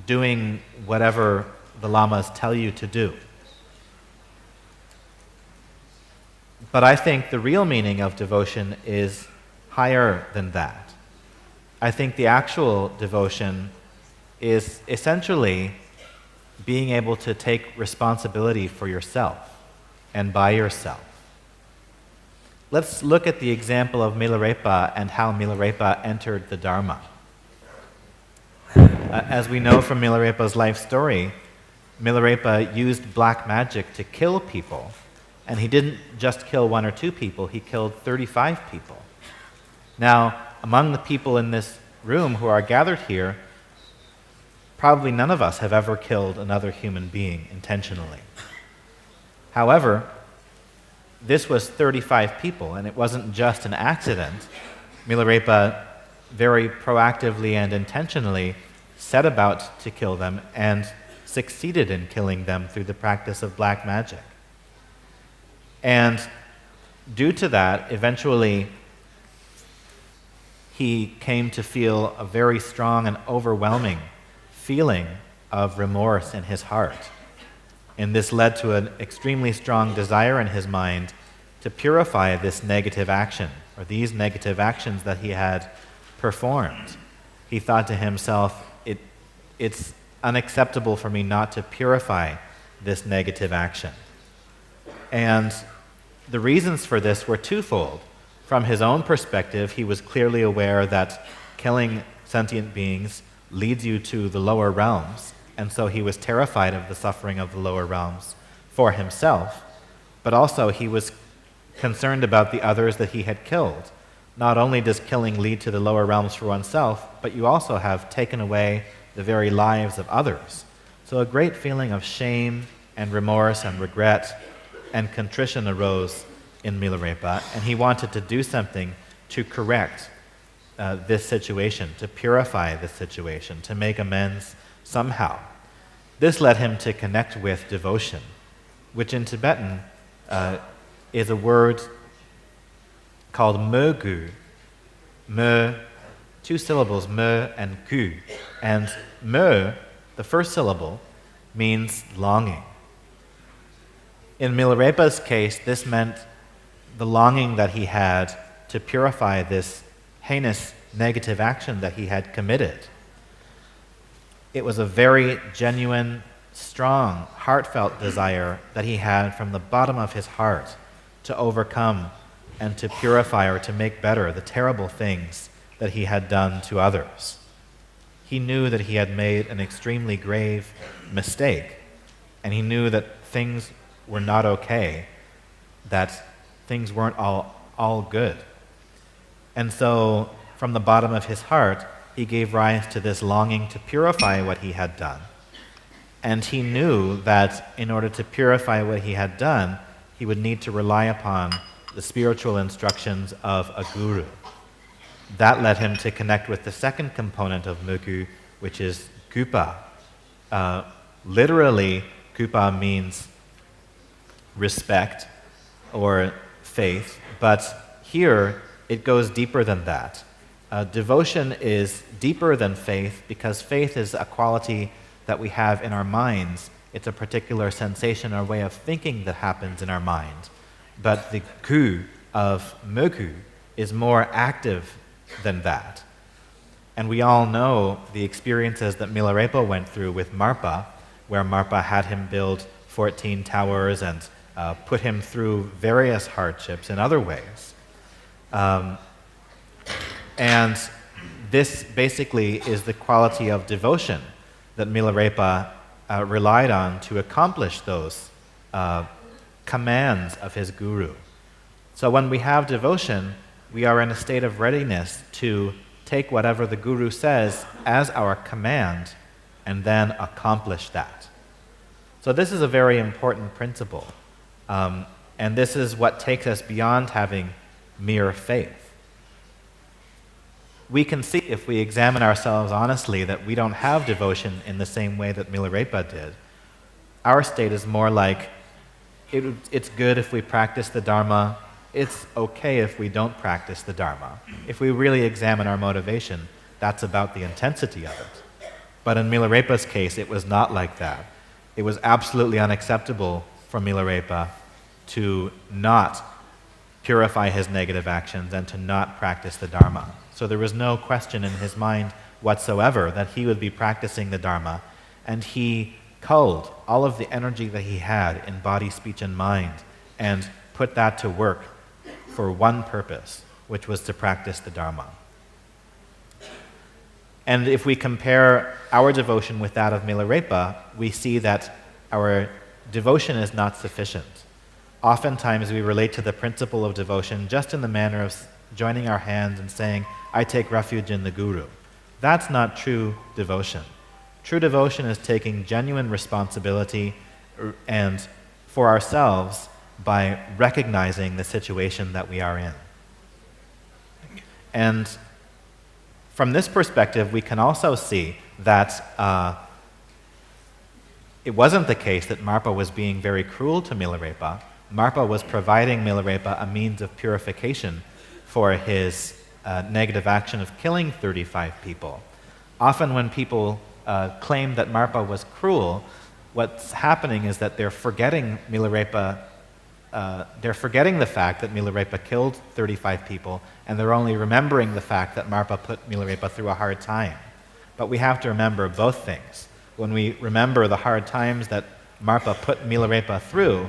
doing whatever the lamas tell you to do. But I think the real meaning of devotion is higher than that. I think the actual devotion is essentially being able to take responsibility for yourself and by yourself. Let's look at the example of Milarepa and how Milarepa entered the Dharma. As we know from Milarepa's life story, Milarepa used black magic to kill people, and he didn't just kill 1 or 2 people, he killed 35 people. Now, among the people in this room who are gathered here, probably none of us have ever killed another human being intentionally. However, this was 35 people, and it wasn't just an accident. Milarepa very proactively and intentionally set about to kill them and succeeded in killing them through the practice of black magic. And due to that, eventually, he came to feel a very strong and overwhelming feeling of remorse in his heart. And this led to an extremely strong desire in his mind to purify this negative action, or these negative actions that he had performed. He thought to himself, it's unacceptable for me not to purify this negative action. And the reasons for this were twofold. From his own perspective, he was clearly aware that killing sentient beings leads you to the lower realms, and so he was terrified of the suffering of the lower realms for himself, but also he was concerned about the others that he had killed. Not only does killing lead to the lower realms for oneself, but you also have taken away the very lives of others. So a great feeling of shame and remorse and regret and contrition arose in Milarepa, and he wanted to do something to correct this situation, to purify this situation, to make amends somehow. This led him to connect with devotion, which in Tibetan is a word called me-gu. Me, 2 syllables, me and gu. And me, the first syllable, means longing. In Milarepa's case, this meant the longing that he had to purify this heinous negative action that he had committed. It was a very genuine, strong, heartfelt desire that he had from the bottom of his heart to overcome and to purify or to make better the terrible things that he had done to others. He knew that he had made an extremely grave mistake, and he knew that things were not okay, that things weren't all good. And so, from the bottom of his heart, he gave rise to this longing to purify what he had done. And he knew that in order to purify what he had done, he would need to rely upon the spiritual instructions of a guru. That led him to connect with the second component of me-gu, which is kupa. Literally, kupa means respect or faith, but here it goes deeper than that. Devotion is deeper than faith because faith is a quality that we have in our minds. It's a particular sensation or way of thinking that happens in our mind. But the gu of me-gu is more active than that. And we all know the experiences that Milarepa went through with Marpa, where Marpa had him build 14 towers and put him through various hardships in other ways. And this basically is the quality of devotion that Milarepa relied on to accomplish those commands of his guru. So when we have devotion, we are in a state of readiness to take whatever the Guru says as our command and then accomplish that. So this is a very important principle. And this is what takes us beyond having mere faith. We can see, if we examine ourselves honestly, that we don't have devotion in the same way that Milarepa did. Our state is more like, it's good if we practice the Dharma, it's okay if we don't practice the Dharma. If we really examine our motivation, that's about the intensity of it. But in Milarepa's case, it was not like that. It was absolutely unacceptable for Milarepa to not purify his negative actions and to not practice the Dharma. So there was no question in his mind whatsoever that he would be practicing the Dharma, and he culled all of the energy that he had in body, speech, and mind and put that to work for one purpose, which was to practice the Dharma. And if we compare our devotion with that of Milarepa, we see that our devotion is not sufficient. Oftentimes we relate to the principle of devotion just in the manner of joining our hands and saying, I take refuge in the Guru. That's not true devotion. True devotion is taking genuine responsibility and for ourselves by recognizing the situation that we are in. And from this perspective, we can also see that it wasn't the case that Marpa was being very cruel to Milarepa. Marpa was providing Milarepa a means of purification for his negative action of killing 35 people. Often when people claim that Marpa was cruel, what's happening is that they're forgetting Milarepa. They're forgetting the fact that Milarepa killed 35 people, and they're only remembering the fact that Marpa put Milarepa through a hard time. But we have to remember both things. When we remember the hard times that Marpa put Milarepa through,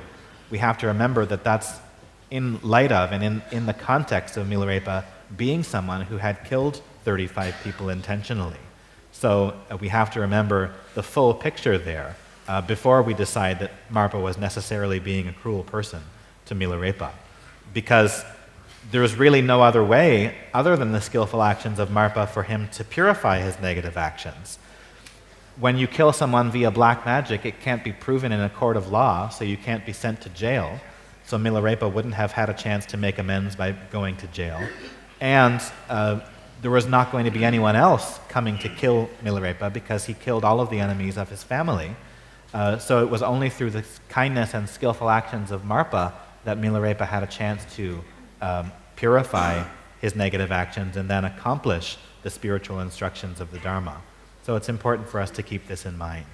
we have to remember that that's in light of and in the context of Milarepa being someone who had killed 35 people intentionally. So we have to remember the full picture there before we decide that Marpa was necessarily being a cruel person to Milarepa. Because there's really no other way, other than the skillful actions of Marpa, for him to purify his negative actions. When you kill someone via black magic, it can't be proven in a court of law, so you can't be sent to jail. So Milarepa wouldn't have had a chance to make amends by going to jail. And there was not going to be anyone else coming to kill Milarepa because he killed all of the enemies of his family. So it was only through the kindness and skillful actions of Marpa that Milarepa had a chance to purify his negative actions and then accomplish the spiritual instructions of the Dharma. So it's important for us to keep this in mind.